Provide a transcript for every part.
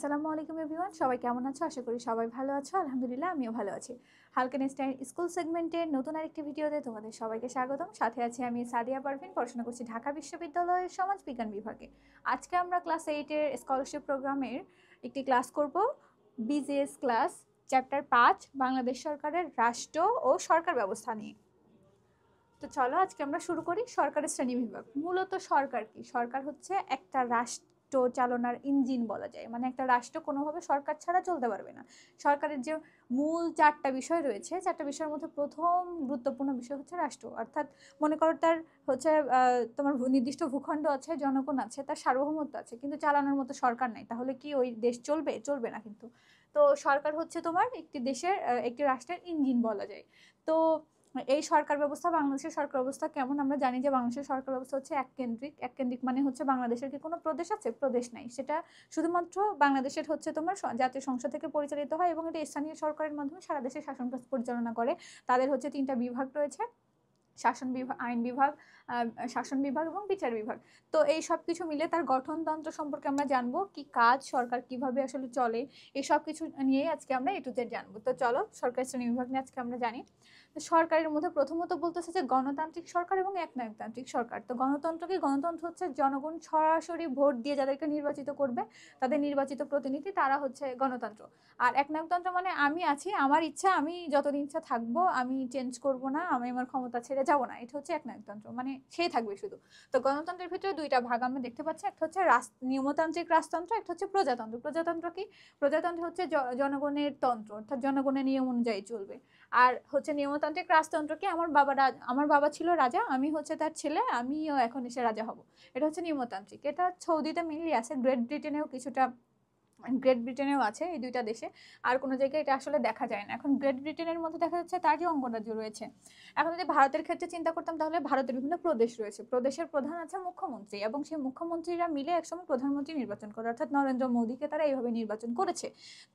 আসসালামু আলাইকুম এভরিওয়ান, সবাই কেমন আছো? আশা করি সবাই ভালো আছো। আলহামদুলিল্লাহ আমিও ভালো আছি। হালকা স্টাইল স্কুল সেগমেন্টের নতুন আরেকটি ভিডিওতে তোমাদের সবাইকে স্বাগতম। সাথে আছি আমি সাদিয়া পারভিন, পড়াশোনা করছি ঢাকা বিশ্ববিদ্যালয়ের সমাজ বিজ্ঞান বিভাগে। আজকে আমরা ক্লাস 8-এর স্কলারশিপ প্রোগ্রামের একটি ক্লাস করব, বিজিএস ক্লাস, চ্যাপ্টার 5, বাংলাদেশ সরকারের রাষ্ট্র ও সরকার ব্যবস্থা নিয়ে। তো চলো আজকে আমরা শুরু করি। সরকারের শ্রেণী বিভাগ। মূলত সরকার কি? সরকার হচ্ছে একটা রাষ্ট্র চালনার ইঞ্জিন বলা যায়, মানে একটা রাষ্ট্র কোনোভাবে সরকার ছাড়া চলতে পারবে না। সরকারের যে মূল 4টা বিষয় রয়েছে, 4টা বিষয়ের মধ্যে প্রথম গুরুত্বপূর্ণ বিষয় হচ্ছে রাষ্ট্র। অর্থাৎ মনে করো তার হচ্ছে তোমার নির্দিষ্ট ভূখণ্ড আছে, জনগণ আছে, তার সার্বভৌমত্ব আছে, কিন্তু চালানোর মতো সরকার নাই। তাহলে কি ওই দেশ চলবে? চলবে না কিন্তু। তো সরকার হচ্ছে তোমার একটি দেশের একটি রাষ্ট্রের ইঞ্জিন বলা যায়। তো এই সরকার ব্যবস্থা, বাংলাদেশের সরকার ব্যবস্থা কেমন? আমরা জানি যে বাংলাদেশের সরকার ব্যবস্থা হচ্ছে এককেন্দ্রিক। এককেন্দ্রিক মানে হচ্ছে বাংলাদেশের কি কোনো প্রদেশ আছে? প্রদেশ নাই। সেটা শুধুমাত্র বাংলাদেশের হচ্ছে তোমার জাতীয় সংসদ থেকে পরিচালিত হয় এবং এটা স্থানীয় সরকারের মাধ্যমে সারা দেশের শাসন কাজ পরিচালনা করে। তাদের হচ্ছে 3টা বিভাগ রয়েছে: শাসন বিভাগ, আইন বিভাগ, শাসন বিভাগ এবং বিচার বিভাগ। তো এই সব কিছু মিলে তার গঠনতন্ত্র সম্পর্কে আমরা জানবো, কি কাজ, সরকার কিভাবে আসলে চলে, এই সব কিছু নিয়ে আজকে আমরা এ টু জেড জানবো। তো চলো সরকারি শ্রেণী বিভাগ নিয়ে আজকে আমরা জানি। সরকারের মধ্যে প্রথমত বলতেছে যে গণতান্ত্রিক সরকার এবং একনায়কতান্ত্রিক সরকার। তো গণতন্ত্র কি? গণতন্ত্র হচ্ছে জনগণ সরাসরি ভোট দিয়ে যাদেরকে নির্বাচিত করবে, তাদের নির্বাচিত প্রতিনিধি, তারা হচ্ছে গণতন্ত্র। আর একনায়কতন্ত্র মানে আমি আছি, আমার ইচ্ছা, আমি যতদিন ইচ্ছা থাকবো, আমি চেঞ্জ করব না, আমি আমার ক্ষমতা ছেড়ে যাব না। এটা হচ্ছে একনায়কতন্ত্র, মানে সেই থাকবে শুধু। তো গণতন্ত্রের ভিতরে 2টা ভাগ আমরা দেখতে পাচ্ছি, একটা হচ্ছে নিয়মতান্ত্রিক রাজতন্ত্র, একটা হচ্ছে প্রজাতন্ত্র। প্রজাতন্ত্র কি? প্রজাতন্ত্র হচ্ছে জনগণের তন্ত্র, অর্থাৎ জনগণের নিয়ম অনুযায়ী চলবে। আর হচ্ছে নিয়মতান্ত্রিক রাজতন্ত্র কি? আমার বাবা ছিল রাজা, আমি হচ্ছে তার ছেলে, আমিও এখন এসে রাজা হব। এটা হচ্ছে নিয়মতান্ত্রিক। এটা সৌদিতে মেনলি আছে, গ্রেট ব্রিটেনেও আছে, এই 2টা দেশে। আর কোনো জায়গায় এটা আসলে দেখা যায় না। এখন গ্রেট ব্রিটেনের মধ্যে দেখা যাচ্ছে তার যে অঙ্গরাজ্য রয়েছে। এখন যদি ভারতের ক্ষেত্রে চিন্তা করতাম, তাহলে ভারতের বিভিন্ন প্রদেশ রয়েছে, প্রদেশের প্রধান আছে মুখ্যমন্ত্রী, এবং সেই মুখ্যমন্ত্রীরা মিলে একসময় প্রধানমন্ত্রী নির্বাচন করে, অর্থাৎ নরেন্দ্র মোদীকে তারা এইভাবে নির্বাচন করেছে।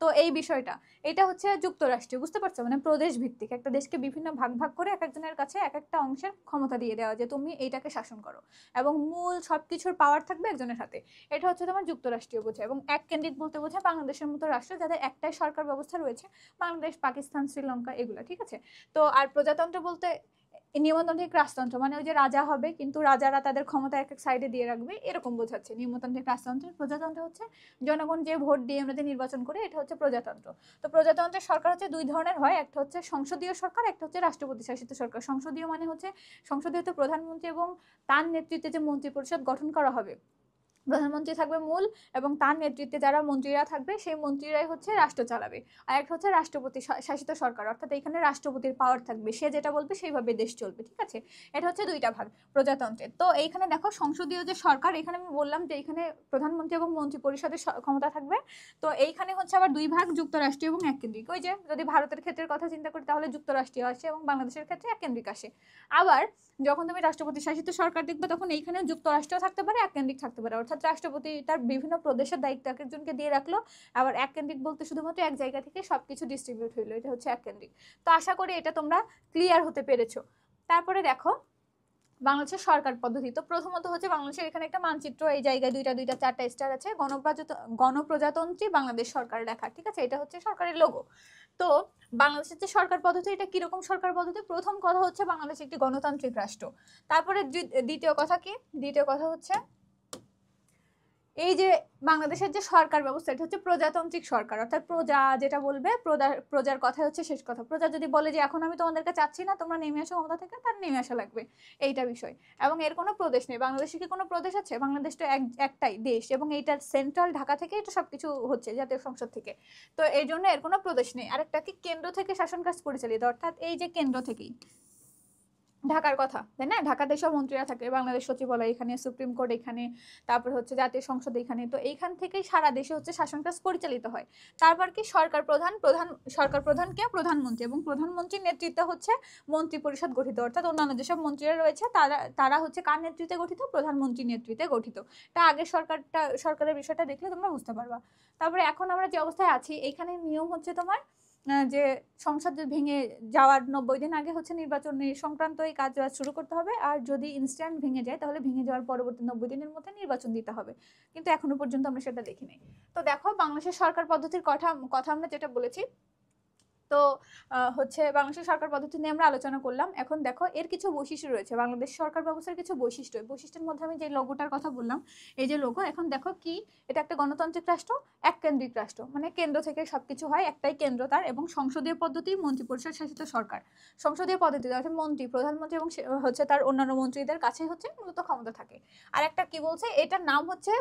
তো এই বিষয়টা, এটা হচ্ছে যুক্তরাষ্ট্রীয়, বুঝতে পারছো? মানে প্রদেশ ভিত্তিক একটা দেশকে বিভিন্ন ভাগ ভাগ করে এক একজনের কাছে এক একটা অংশের ক্ষমতা দিয়ে দেওয়া, যে তুমি এইটাকে শাসন করো, এবং মূল সবকিছুর পাওয়ার থাকবে একজনের হাতে। এটা হচ্ছে তোমার যুক্তরাষ্ট্রীয় বোঝায়। এবং এককেন্দ্রিক বলতে বোঝায় বাংলাদেশের মতো রাষ্ট্র যাদের একটাই সরকার ব্যবস্থা রয়েছে, বাংলাদেশ, পাকিস্তান, শ্রীলঙ্কা, এগুলো, ঠিক আছে। তো আর প্রজাতন্ত্র বলতে নিয়মতান্ত্রিক রাজতন্ত্র মানে ওই যে রাজা হবে, কিন্তু রাজারা তাদের ক্ষমতা এক এক সাইডে দিয়ে রাখবে, এরকম বোঝাচ্ছে নিয়মতান্ত্রিক রাজতন্ত্রের। প্রজাতন্ত্র হচ্ছে জনগণ যে ভোট দিয়ে আমরা নির্বাচন করি, এটা হচ্ছে প্রজাতন্ত্র। তো প্রজাতন্ত্রের সরকার হচ্ছে 2 ধরনের হয়, একটা হচ্ছে সংসদীয় সরকার, একটা হচ্ছে রাষ্ট্রপতি শাসিত সরকার। সংসদীয় মানে হচ্ছে সংসদীয় প্রধানমন্ত্রী এবং তার নেতৃত্বে যে মন্ত্রী পরিষদ গঠন করা হবে, প্রধানমন্ত্রী থাকবে মূল, এবং তার নেতৃত্বে যারা মন্ত্রীরা থাকবে, সেই মন্ত্রীরাই হচ্ছে রাষ্ট্র চালাবে। আর একটা হচ্ছে রাষ্ট্রপতি শাসিত সরকার, অর্থাৎ এখানে রাষ্ট্রপতির পাওয়ার থাকবে, সে যেটা বলবে সেইভাবে দেশ চলবে, ঠিক আছে। এটা হচ্ছে 2টা ভাগ প্রজাতন্ত্রের। তো এইখানে দেখো সংসদীয় যে সরকার, এখানে আমি বললাম যে এখানে প্রধানমন্ত্রী এবং মন্ত্রী পরিষদের ক্ষমতা থাকবে। তো এইখানে হচ্ছে আবার 2 ভাগ, যুক্তরাষ্ট্রীয় এবং এককেন্দ্রিক। ওই যে যদি ভারতের ক্ষেত্রের কথা চিন্তা করি, তাহলে যুক্তরাষ্ট্রীয় আসে, এবং বাংলাদেশের ক্ষেত্রে এককেন্দ্রিক আসে। আবার যখন তুমি রাষ্ট্রপতি শাসিত সরকার দেখবে, তখন এইখানে যুক্তরাষ্ট্র থাকতে পারে, এককেন্দ্রিক থাকতে পারে, অর্থাৎ রাষ্ট্রপতি তার বিভিন্ন প্রদেশের দায়িত্ব এক একজনকে দিয়ে রাখলো। আবার এককেন্দ্রিক বলতে শুধুমাত্র এক জায়গা থেকে সবকিছু ডিস্ট্রিবিউট হইলো, এটা হচ্ছে এককেন্দ্রিক। তো আশা করি এটা তোমরা ক্লিয়ার হতে পেরেছো। তারপরে দেখো বাংলাদেশের সরকার পদ্ধতি। তো প্রথমত হচ্ছে বাংলাদেশের এখানে একটা মানচিত্র, এই জায়গায় 2টা 4টা স্টার আছে, গণপ্রজাতন্ত্রী বাংলাদেশ সরকার লেখা, ঠিক আছে। এটা হচ্ছে সরকারের লোগো। তো বাংলাদেশের যে সরকার পদ্ধতি, এটা কিরকম সরকার পদ্ধতি? প্রথম কথা হচ্ছে বাংলাদেশ একটি গণতান্ত্রিক রাষ্ট্র। তারপরে দ্বিতীয় কথা কি? দ্বিতীয় কথা হচ্ছে এই যে বাংলাদেশের যে সরকার ব্যবস্থা, এটা হচ্ছে প্রজাতান্ত্রিক সরকার, অর্থাৎ প্রজা যেটা বলবে, প্রজার কথা হচ্ছে শেষ কথা। প্রজা যদি বলে যে এখন আমি তোমাদেরকে চাচ্ছি না, তোমরা নেমে আসো ক্ষমতা থেকে, তার নেমে আসা লাগবে, এইটা বিষয়। এবং এর কোনো প্রদেশ নেই। বাংলাদেশে কি কোনো প্রদেশ আছে? বাংলাদেশ তো একটাই দেশ, এবং এইটা সেন্ট্রাল ঢাকা থেকে এটা সবকিছু হচ্ছে জাতীয় সংসদ থেকে। তো এই জন্য এর কোনো প্রদেশ নেই। আরেকটা কি? কেন্দ্র থেকে শাসন কাজ পরিচালিত, অর্থাৎ এই যে কেন্দ্র থেকেই, ঢাকার কথা, তাই না? ঢাকাতে সব মন্ত্রীরা থাকে, বাংলাদেশ সচিবালয় এখানে, সুপ্রিম কোর্ট এখানে, তারপর হচ্ছে জাতীয় সংসদ এখানে। তো এইখান থেকেই সারা দেশে হচ্ছে শাসন কাজ পরিচালিত হয়। তারপর কি? সরকার প্রধান কে? প্রধানমন্ত্রী, এবং প্রধানমন্ত্রীর নেতৃত্বে হচ্ছে মন্ত্রী পরিষদ গঠিত, অর্থাৎ অন্যান্য যেসব মন্ত্রীরা রয়েছে তারা হচ্ছে কার নেতৃত্বে গঠিত? প্রধানমন্ত্রীর নেতৃত্বে গঠিত। তা আগের সরকারের বিষয়টা দেখলে তোমরা বুঝতে পারবা। তারপরে এখন আমরা যে অবস্থায় আছি, এখানে নিয়ম হচ্ছে তোমার যে সংসদ ভেঙে যাওয়ার 90 দিন আগে হচ্ছে নির্বাচনী সংক্রান্ত এই কাজ শুরু করতে হবে, আর যদি ইনস্ট্যান্ট ভেঙে যায় তাহলে ভেঙে যাওয়ার পরবর্তী 90 দিনের মধ্যে নির্বাচন দিতে হবে, কিন্তু এখনো পর্যন্ত আমরা সেটা দেখি নাই। তো দেখো বাংলাদেশের সরকার পদ্ধতির কথা আমরা যেটা বলেছি, তো হচ্ছে বাংলাদেশের সরকার পদ্ধতি নিয়ে আমরা আলোচনা করলাম। এখন দেখো এর কিছু বৈশিষ্ট্য রয়েছে, বাংলাদেশ সরকার ব্যবস্থার কিছু বৈশিষ্ট্যের মধ্যে আমি যে লোগোটার কথা বললাম, এই যে লোগো, এখন দেখো কি, এটা একটা গণতান্ত্রিক রাষ্ট্র, এককেন্দ্রিক রাষ্ট্র, মানে কেন্দ্র থেকে সবকিছু হয়, একটাই কেন্দ্র তার, এবং সংসদীয় পদ্ধতি, মন্ত্রিপরিষদ শাসিত সরকার। সংসদীয় পদ্ধতি অর্থাৎ মন্ত্রী, প্রধানমন্ত্রী এবং হচ্ছে তার অন্যান্য মন্ত্রীদের কাছে হচ্ছে মূলত ক্ষমতা থাকে। আর একটা কি বলছে, এটার নাম হচ্ছে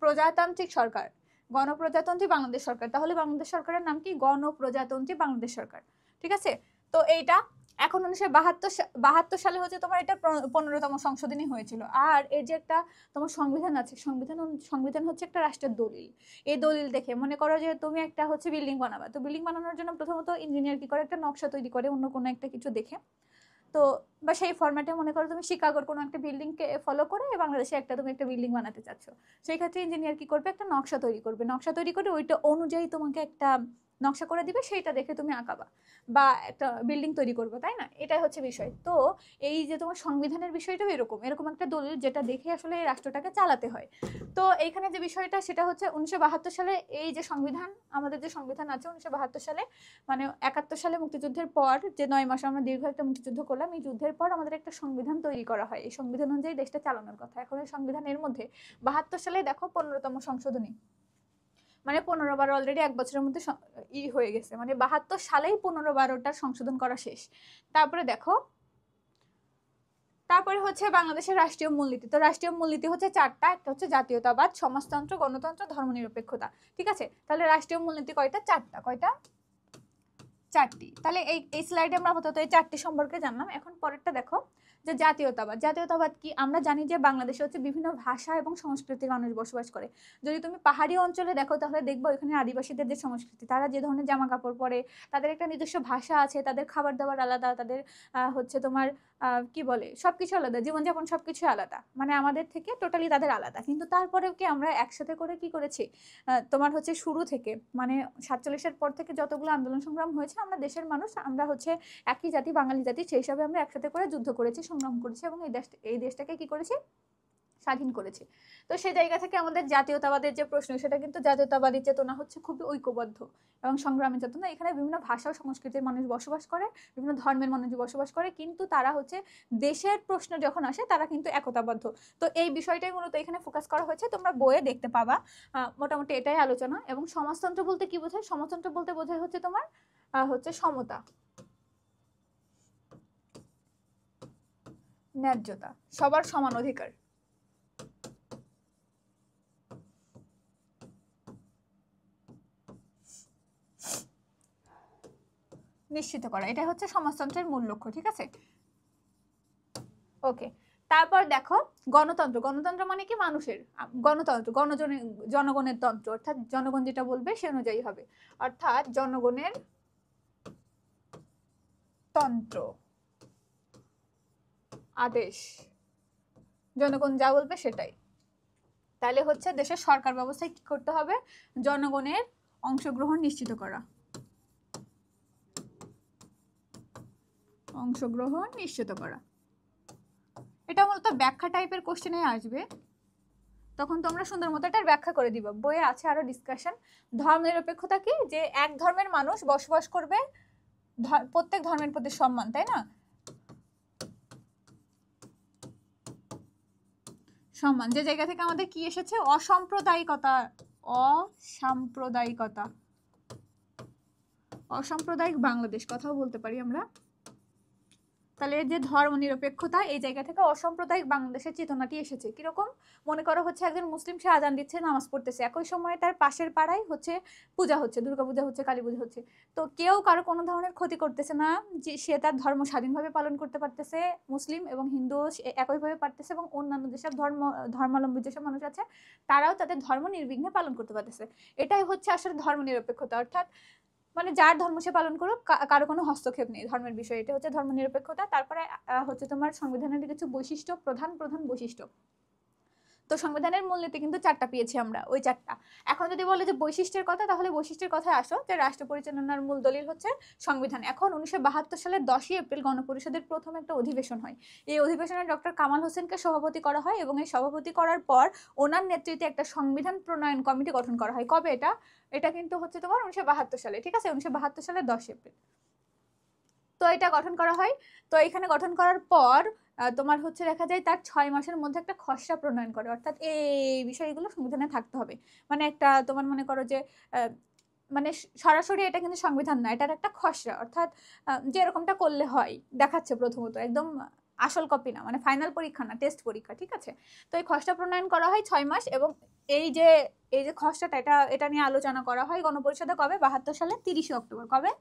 প্রজাতান্ত্রিক সরকার, গণপ্রজাতন্ত্রী বাংলাদেশ সরকার। তাহলে বাংলাদেশ সরকারের নাম কি? গণপ্রজাতন্ত্রী বাংলাদেশ সরকার। ঠিক আছে, তো এইটা এখন 1972 সালে হচ্ছে তোমার এটা 15তম সংশোধনী হয়েছিল। আর এর যে একটা তোমার সংবিধান আছে, সংবিধান হচ্ছে একটা রাষ্ট্রের দলিল। এই দলিল দেখে মনে করো যে তুমি একটা হচ্ছে বিল্ডিং বানাবা, তো বিল্ডিং বানানোর জন্য প্রথমত ইঞ্জিনিয়ার কি করে, একটা নকশা তৈরি করে অন্য কোনো একটা কিছু দেখে, তো বা সেই ফরম্যাটে মনে করো তুমি শিকাগোর কোনো একটা বিল্ডিংকে ফলো করে বাংলাদেশে তুমি একটা বিল্ডিং বানাতে চাচ্ছ, সেই ক্ষেত্রে ইঞ্জিনিয়ার কি করবে, একটা নকশা তৈরি করবে, নকশা তৈরি করে ওইটা অনুযায়ী তোমাকে একটা নকশা করে দিবে, সেইটা দেখে তুমি আঁকাবা বা একটা বিল্ডিং তৈরি করবে, তাই না? এটাই হচ্ছে বিষয়। তো এই যে তোমার সংবিধানের বিষয়টাও এরকম এরকম একটা দলিল, যেটা দেখে আসলে এই রাষ্ট্রটাকে চালাতে হয়। তো এইখানে যে বিষয়টা সেটা হচ্ছে 1972 সালে এই যে সংবিধান, আমাদের যে সংবিধান আছে 1972 সালে, মানে 71 সালে মুক্তিযুদ্ধের পর যে 9 মাস আমরা দীর্ঘ একটা মুক্তিযুদ্ধ করলাম, এই যুদ্ধের পর আমাদের একটা সংবিধান তৈরি করা হয়, এই সংবিধান অনুযায়ী দেশটা চালানোর কথা। এখন এই সংবিধানের মধ্যে 72 সালে দেখো 15তম সংশোধনী, মানে 15 বার, অলরেডি এক বছরের মধ্যে হয়ে গেছে, মানে 72 সালেই 15 বারটার সংশোধন করা শেষ। তারপরে দেখো, তারপরে হচ্ছে বাংলাদেশের রাষ্ট্রীয় মূলনীতি। তো রাষ্ট্রীয় মূলনীতি হচ্ছে 4টা, একটা হচ্ছে জাতীয়তাবাদ, সমাজতন্ত্র, গণতন্ত্র, ধর্মনিরপেক্ষতা। ঠিক আছে, তাহলে রাষ্ট্রীয় মূলনীতি কয়টা? 4টা। কয়টা? 4টি। তাহলে এই স্লাইডে আমরা আপাতত এই 4টি সম্পর্কে জানলাম। এখন পরেরটা দেখো, যে জাতীয়তাবাদ। জাতীয়তাবাদ কি? আমরা জানি যে বাংলাদেশে হচ্ছে বিভিন্ন ভাষা এবং সংস্কৃতির মানুষ বসবাস করে। যদি তুমি পাহাড়ি অঞ্চলে দেখো তাহলে দেখবো এখানে আদিবাসীদের যে সংস্কৃতি, তারা যে ধরনের জামা কাপড় পরে, তাদের একটা নিজস্ব ভাষা আছে, তাদের খাবার দাবার আলাদা, তাদের হচ্ছে তোমার কি বলে, সবকিছু আলাদা, জীবনযাপন সবকিছু আলাদা, মানে আমাদের থেকে টোটালি তাদের আলাদা। কিন্তু তারপরেও কি আমরা একসাথে করে কি করেছি, তোমার হচ্ছে শুরু থেকে, মানে 47-এর পর থেকে যতগুলো আন্দোলন সংগ্রাম হয়েছে, আমরা দেশের মানুষ, আমরা হচ্ছে একই জাতি, বাঙালি জাতি, সেই হিসাবে আমরা একসাথে করে যুদ্ধ করেছি, সংগ্রাম করেছি, এবং এই দেশটাকে কি করেছি, স্বাধীন করেছি। তো সেই জায়গা থেকে আমাদের জাতীয়তাবাদের যে প্রশ্ন, সেটা কিন্তু জাতীয়তাবাদী চেতনা হচ্ছে খুবই ঐক্যবদ্ধ এবং সংগ্রামের চেতনা। এখানে বিভিন্ন ভাষা ও সংস্কৃতির মানুষ বসবাস করে, বিভিন্ন ধর্মের মানুষ বসবাস করে, কিন্তু তারা হচ্ছে দেশের প্রশ্ন যখন আসে তারা কিন্তু একতাবদ্ধ। তো এই বিষয়টাই মূলত এখানে ফোকাস করা হয়েছে, তোমরা বইয়ে দেখতে পাবা। মোটামুটি এটাই আলোচনা। এবং সমাজতন্ত্র বলতে কি বোঝায়? সমাজতন্ত্র বলতে বোঝায় হচ্ছে তোমার হচ্ছে সমতা, ন্যায্যতা, সবার সমান অধিকার নিশ্চিত করা, এটা হচ্ছে সমাজতন্ত্রের মূল লক্ষ্য। ঠিক আছে, ওকে। তারপর দেখো গণতন্ত্র। গণতন্ত্র মানে কি? মানুষের গণতন্ত্র, জনগণের তন্ত্র, অর্থাৎ জনগণ যেটা বলবে সে অনুযায়ী হবে, অর্থাৎ জনগণের তন্ত্র, আদেশ, জনগণ যা বলবে সেটাই। তাহলে হচ্ছে দেশের সরকার ব্যবস্থায় কি করতে হবে? জনগণের অংশগ্রহণ নিশ্চিত করা, অংশগ্রহণ নিশ্চিত করা। এটা মূলত ব্যাখ্যা টাইপের কোশ্চেনে আসবে, তখন তোমরা সুন্দর মতো এটার ব্যাখ্যা করে দিবা। বইয়ে আছে আরো ডিসকাশন। ধর্ম নিরপেক্ষতা কি? যে এক ধর্মের মানুষ বসবাস করবে, প্রত্যেক ধর্মের প্রতি সম্মান, তাই না? সম্মান, যে জায়গা থেকে আমাদের কি এসেছে? অসাম্প্রদায়িকতা, অসাম্প্রদায়িকতা, অসাম্প্রদায়িক বাংলাদেশ কথাও বলতে পারি আমরা। তাহলে যে ধর্ম নিরপেক্ষতা, এই জায়গা থেকে অসাম্প্রদায়িক বাংলাদেশের চেতনাটি এসেছে। কিরকম? মনে করো হচ্ছে একজন মুসলিম, সে আজান দিচ্ছে, নামাজ পড়তেছে, একই সময়ে তার পাশের পাড়ায় হচ্ছে পূজা হচ্ছে, দুর্গাপূজা হচ্ছে, কালী পূজা হচ্ছে, তো কেউ কারো কোনো ধরনের ক্ষতি করতেছে না, যে সে তার ধর্ম স্বাধীনভাবে পালন করতে পারতেছে, মুসলিম এবং হিন্দু একইভাবে পারতেছে, এবং অন্যান্য যেসব ধর্মাবলম্বী যেসব মানুষ আছে তারাও তাদের ধর্ম নির্বিঘ্নে পালন করতে পারতেছে। এটাই হচ্ছে আসলে ধর্ম নিরপেক্ষতা, অর্থাৎ মানে যার ধর্ম সে পালন করুক, কারো কোনো হস্তক্ষেপ নেই ধর্মের বিষয়ে, এটা হচ্ছে ধর্ম নিরপেক্ষতা। তারপরে হচ্ছে তোমার সংবিধানের কিছু বৈশিষ্ট্য, প্রধান প্রধান বৈশিষ্ট্য। তো সংবিধানের মূলনীতি কিন্তু 4টা পেয়েছি আমরা, ওই 4টা। এখন যদি বলে যে বৈশিষ্ট্যের কথা, তাহলে বৈশিষ্ট্যের কথায় আসো যে রাষ্ট্র পরিচালনার মূল দলিল হচ্ছে সংবিধান। এখন 1972 সালের 10ই এপ্রিল গণপরিষদের প্রথম একটা অধিবেশন হয়। এই অধিবেশনে ডক্টর কামাল হোসেনকে সভাপতি করা হয় এবং এই সভাপতি করার পর ওনার নেতৃত্বে একটা সংবিধান প্রণয়ন কমিটি গঠন করা হয়। কবে এটা? এটা কিন্তু হচ্ছে তোমার 1972 সালে, ঠিক আছে, 1972 সালের 10 এপ্রিল। তো এটা গঠন করা হয়। তো এখানে গঠন করার পর তোমার হচ্ছে দেখা যায় তার 6 মাসের মধ্যে একটা খসড়া প্রণয়ন করে, অর্থাৎ এই বিষয়গুলো সংবিধানে থাকতে হবে। মানে একটা তোমার মনে করো যে মানে সরাসরি এটা কিন্তু সংবিধান না, এটার একটা খসড়া, অর্থাৎ যে এরকমটা করলে হয় দেখাচ্ছে, প্রথমত একদম আসল কপি না, মানে ফাইনাল পরীক্ষা না, টেস্ট পরীক্ষা, ঠিক আছে। তো এই খসড়া প্রণয়ন করা হয় 6 মাস, এবং এই যে খসড়াটা এটা নিয়ে আলোচনা করা হয় গণপরিষদে কবে? 72 সালে 30 অক্টোবর। কবে?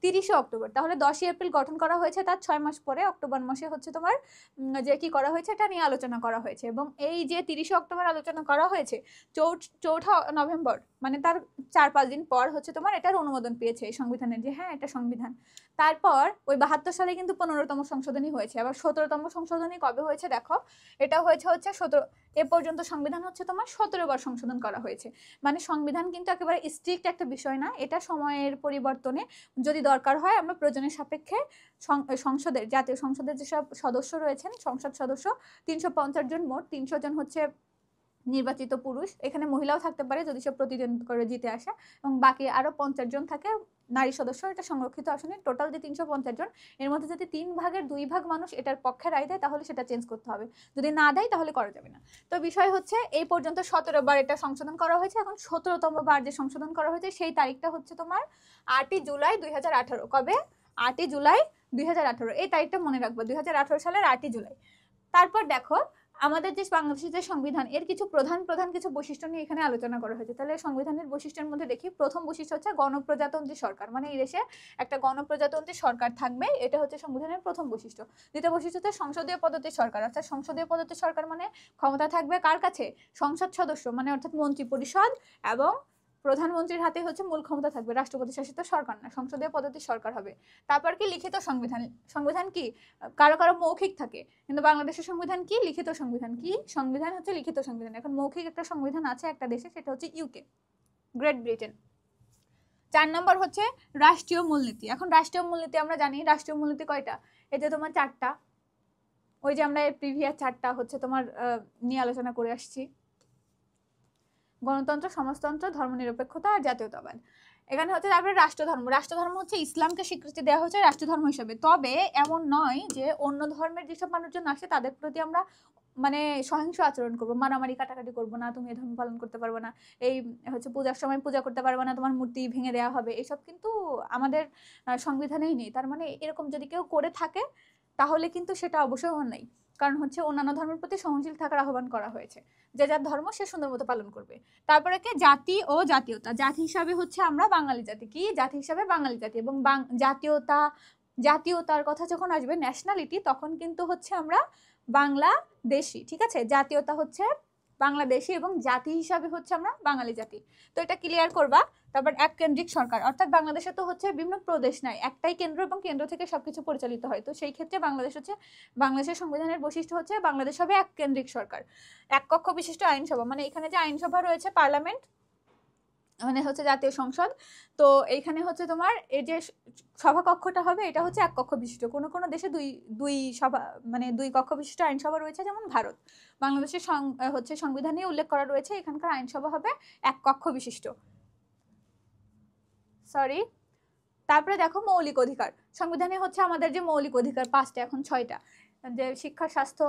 30 অক্টোবর। তাহলে 10ই এপ্রিল গঠন করা হয়েছে, তার 6 মাস পরে অক্টোবর মাসে হচ্ছে তোমার যে কি করা হয়েছে এটা নিয়ে আলোচনা করা হয়েছে। এবং এই যে 30 অক্টোবর আলোচনা করা হয়েছে, 4 নভেম্বর মানে তার 4-5 দিন পর হচ্ছে তোমার এটার অনুমোদন পেয়েছে এই সংবিধানের, যে হ্যাঁ এটা সংবিধান। তারপর ওই 72 সালে কিন্তু 15তম সংশোধনী হয়েছে। আবার 17তম সংশোধনী কবে হয়েছে দেখো, এটা হচ্ছে 17, এ পর্যন্ত সংবিধান হচ্ছে তোমার 17 বার সংশোধন করা হয়েছে। মানে সংবিধান কিন্তু একেবারে স্ট্রিক্ট একটা বিষয় না, এটা সময়ের পরিবর্তনে যদি দরকার হয় আমরা প্রয়োজনের সাপেক্ষে সংসদের, জাতীয় সংসদের যেসব সদস্য রয়েছেন, সংসদ সদস্য 350 জন, মোট 300 জন হচ্ছে নির্বাচিত পুরুষ, এখানে মহিলাও থাকতে পারে যদি সে প্রতিদ্বন্দ্বিতা করে জিতে আসে, এবং বাকি আরো 50 জন থাকে নারী সদস্য, এটা সংরক্ষিত আসনে। টোটাল যে 350 জন, এর মধ্যে যদি 3 ভাগের 2 ভাগ মানুষ এটার পক্ষে রায় দেয় তাহলে সেটা চেঞ্জ করতে হবে, যদি না দেয় তাহলে করা যাবে না। তো বিষয় হচ্ছে এই পর্যন্ত 17 বার এটা সংশোধন করা হয়েছে। এখন 17তম বার যে সংশোধন করা হয়েছে সেই তারিখটা হচ্ছে তোমার 8ই জুলাই 2018। কবে? 8ই জুলাই 2018, এই তারিখটা মনে রাখবো, 2018 সালের 8ই জুলাই। তারপর দেখো আমাদের যে বাংলাদেশের যে সংবিধান, এর কিছু প্রধান কিছু বৈশিষ্ট্য নিয়ে এখানে আলোচনা করা হয়েছে। তাহলে সংবিধানের বৈশিষ্ট্যের মধ্যে দেখি, প্রথম বৈশিষ্ট্য হচ্ছে গণপ্রজাতন্ত্রী সরকার, মানে এই দেশে একটা গণপ্রজাতন্ত্রী সরকার থাকবে, এটা হচ্ছে সংবিধানের প্রথম বৈশিষ্ট্য। দ্বিতীয় বৈশিষ্ট্য হচ্ছে সংসদীয় পদ্ধতির সরকার, অর্থাৎ সংসদীয় পদ্ধতির সরকার মানে ক্ষমতা থাকবে কার কাছে? সংসদ সদস্য, মানে অর্থাৎ মন্ত্রী পরিষদ এবং প্রধানমন্ত্রীর হাতে হচ্ছে মূল ক্ষমতা থাকবে, রাষ্ট্রপতি শাসিত সরকার না, সংসদীয় পদ্ধতির সরকার হবে। তারপর কি? লিখিত সংবিধান। সংবিধান কি কারো কারো মৌখিক থাকে, কিন্তু বাংলাদেশের সংবিধান কি? লিখিত সংবিধান। কি সংবিধান? হচ্ছে লিখিত সংবিধান। এখন মৌখিক একটা সংবিধান আছে একটা দেশে, সেটা হচ্ছে ইউকে, গ্রেট ব্রিটেন। 4 নম্বর হচ্ছে রাষ্ট্রীয় মূলনীতি। এখন রাষ্ট্রীয় মূলনীতি আমরা জানি, রাষ্ট্রীয় মূলনীতি কয়টা? এই যে তোমার 4টা, ওই যে আমরা প্রিভিয়াস 4টা হচ্ছে তোমার নিয়ে আলোচনা করে আসছি, গণতন্ত্র, সমাজতন্ত্র, ধর্মনিরপেক্ষতা আর জাতীয়তাবাদ। এখানে হচ্ছে তারপরে রাষ্ট্রধর্ম। রাষ্ট্রধর্ম হচ্ছে ইসলামকে স্বীকৃতি দেওয়া হচ্ছে রাষ্ট্রধর্ম হিসেবে। তবে এমন নয় যে অন্য ধর্মের যেসব মানুষজন আসে তাদের প্রতি আমরা মানে সহিংস আচরণ করবো, মারামারি কাটাকাটি করবো না, তুমি এই ধর্ম পালন করতে পারবে না, এই হচ্ছে পূজার সময় পূজা করতে পারবে না, তোমার মূর্তি ভেঙে দেওয়া হবে, এসব কিন্তু আমাদের সংবিধানেই নেই। তার মানে এরকম যদি কেউ করে থাকে তাহলে কিন্তু সেটা অবশ্যই অন্যায়, কারণ হচ্ছে অন্যান্য ধর্মের প্রতি সহনশীল থাকার আহ্বান করা হয়েছে, যে যার ধর্ম সে সুন্দর মতো পালন করবে। তারপরে কি? জাতি ও জাতীয়তা। জাতি হিসাবে হচ্ছে আমরা বাঙালি জাতি। কি জাতি হিসাবে? বাঙালি জাতি। এবং জাতীয়তার কথা যখন আসবে, ন্যাশনালিটি, তখন কিন্তু হচ্ছে আমরা বাংলাদেশি, ঠিক আছে। জাতীয়তা হচ্ছে বাংলাদেশি এবং জাতি হিসাবে হচ্ছে আমরা বাঙালি জাতি। তো এটা ক্লিয়ার করবা। তারপর এক কেন্দ্রিক সরকার, অর্থাৎ বাংলাদেশে তো হচ্ছে বিভিন্ন প্রদেশ নাই, একটাই কেন্দ্র এবং কেন্দ্র থেকে সবকিছু পরিচালিত হয়। তো সেই ক্ষেত্রে বাংলাদেশের সংবিধানের বৈশিষ্ট্য হচ্ছে বাংলাদেশ হবে এক কেন্দ্রিক সরকার, এক কক্ষ বিশিষ্ট আইনসভা, মানে এখানে যে আইনসভা রয়েছে পার্লামেন্ট, মানে হচ্ছে জাতীয় সংসদ, তো এইখানে হচ্ছে তোমার এই যে সভাকক্ষটা হবে এটা হচ্ছে এক কক্ষ বিশিষ্ট। কোনো কোনো দেশে দুই সভা মানে 2 কক্ষ বিশিষ্ট আইনসভা রয়েছে, যেমন ভারত। বাংলাদেশের হচ্ছে সংবিধানে উল্লেখ করা রয়েছে এখানকার আইনসভা হবে এক কক্ষ বিশিষ্ট। সরি। তারপরে দেখো মৌলিক অধিকার। সংবিধানে হচ্ছে আমাদের যে মৌলিক অধিকার 5টা, এখন 6টা, যে শিক্ষা, স্বাস্থ্য,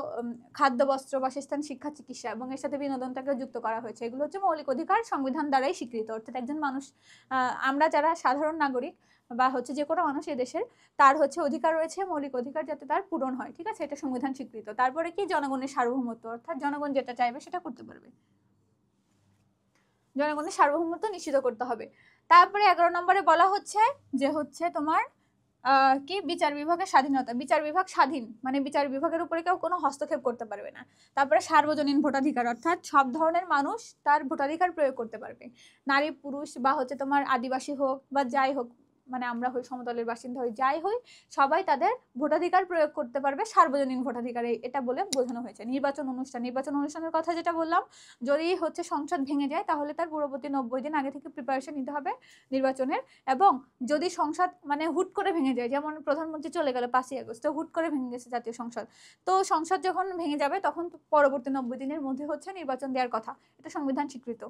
খাদ্য, বস্ত্র, বাসস্থান, শিক্ষা, চিকিৎসা এবং এর সাথে বিনোদনটাকে যুক্ত করা হয়েছে। এগুলো হচ্ছে মৌলিক অধিকার, সংবিধান দ্বারাই স্বীকৃত। অর্থাৎ একজন মানুষ, আমরা যারা সাধারণ নাগরিক বা হচ্ছে যে কোনো মানুষ এদেশের, তার হচ্ছে অধিকার রয়েছে, মৌলিক অধিকার যাতে তার পূরণ হয়, ঠিক আছে, এটা সংবিধান স্বীকৃত। তারপরে কি? জনগণের সার্বভৌমত্ব, অর্থাৎ জনগণ যেটা চাইবে সেটা করতে পারবে, জনগণের সার্বভৌমত্ব নিশ্চিত করতে হবে। তারপরে 11 নম্বরে বলা হচ্ছে যে হচ্ছে তোমার কি? বিচার বিভাগের স্বাধীনতা। বিচার বিভাগ স্বাধীন, মানে বিচার বিভাগের উপরে কেউ কোনো হস্তক্ষেপ করতে পারবে না। তারপরে সার্বজনীন ভোটাধিকার, অর্থাৎ সব ধরনের মানুষ তার ভোটাধিকার প্রয়োগ করতে পারবে, নারী পুরুষ বা হচ্ছে তোমার আদিবাসী হোক বা যাই হোক, মানে আমরা হই, সমতলের বাসিন্দা হই, যাই হই, সবাই তাদের ভোটাধিকার প্রয়োগ করতে পারবে, সার্বজনীন ভোটাধিকার এটা বলে বোঝানো হয়েছে। নির্বাচন অনুষ্ঠানের কথা যেটা বললাম, যদি হচ্ছে সংসদ ভেঙে যায় তাহলে তার পূর্ববর্তী 90 দিন আগে থেকে প্রিপারেশন নিতে হবে নির্বাচনের। এবং যদি সংসদ মানে হুট করে ভেঙে যায়, যেমন প্রধানমন্ত্রী চলে গেল 5ই আগস্ট, হুট করে ভেঙে গেছে জাতীয় সংসদ, তো সংসদ যখন ভেঙে যাবে তখন পরবর্তী 90 দিনের মধ্যে হচ্ছে নির্বাচন দেওয়ার কথা, এটা সংবিধান স্বীকৃত,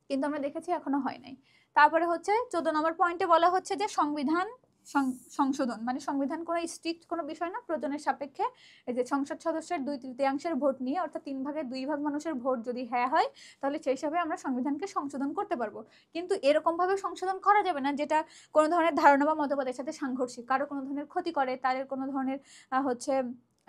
কিন্তু আমরা দেখেছি এখনো হয় নাই। তারপরে হচ্ছে 14 নম্বর পয়েন্টে বলা হচ্ছে যে সংবিধান সংশোধন, মানে সংবিধান কোনো স্ট্রিক্ট কোনো বিষয় না, প্রয়োজনের সাপেক্ষে এই যে সংসদ সদস্যের 2/3 ভোট নিয়ে, অর্থাৎ 3 ভাগের 2 ভাগ মানুষের ভোট যদি হ্যাঁ হয় তাহলে সেই হিসাবে আমরা সংবিধানকে সংশোধন করতে পারবো। কিন্তু এরকম ভাবে সংশোধন করা যাবে না যেটা কোনো ধরনের ধারণা বা মতবাদের সাথে সাংঘর্ষিক, কারো কোনো ধরনের ক্ষতি করে, তাদের কোনো ধরনের হচ্ছে,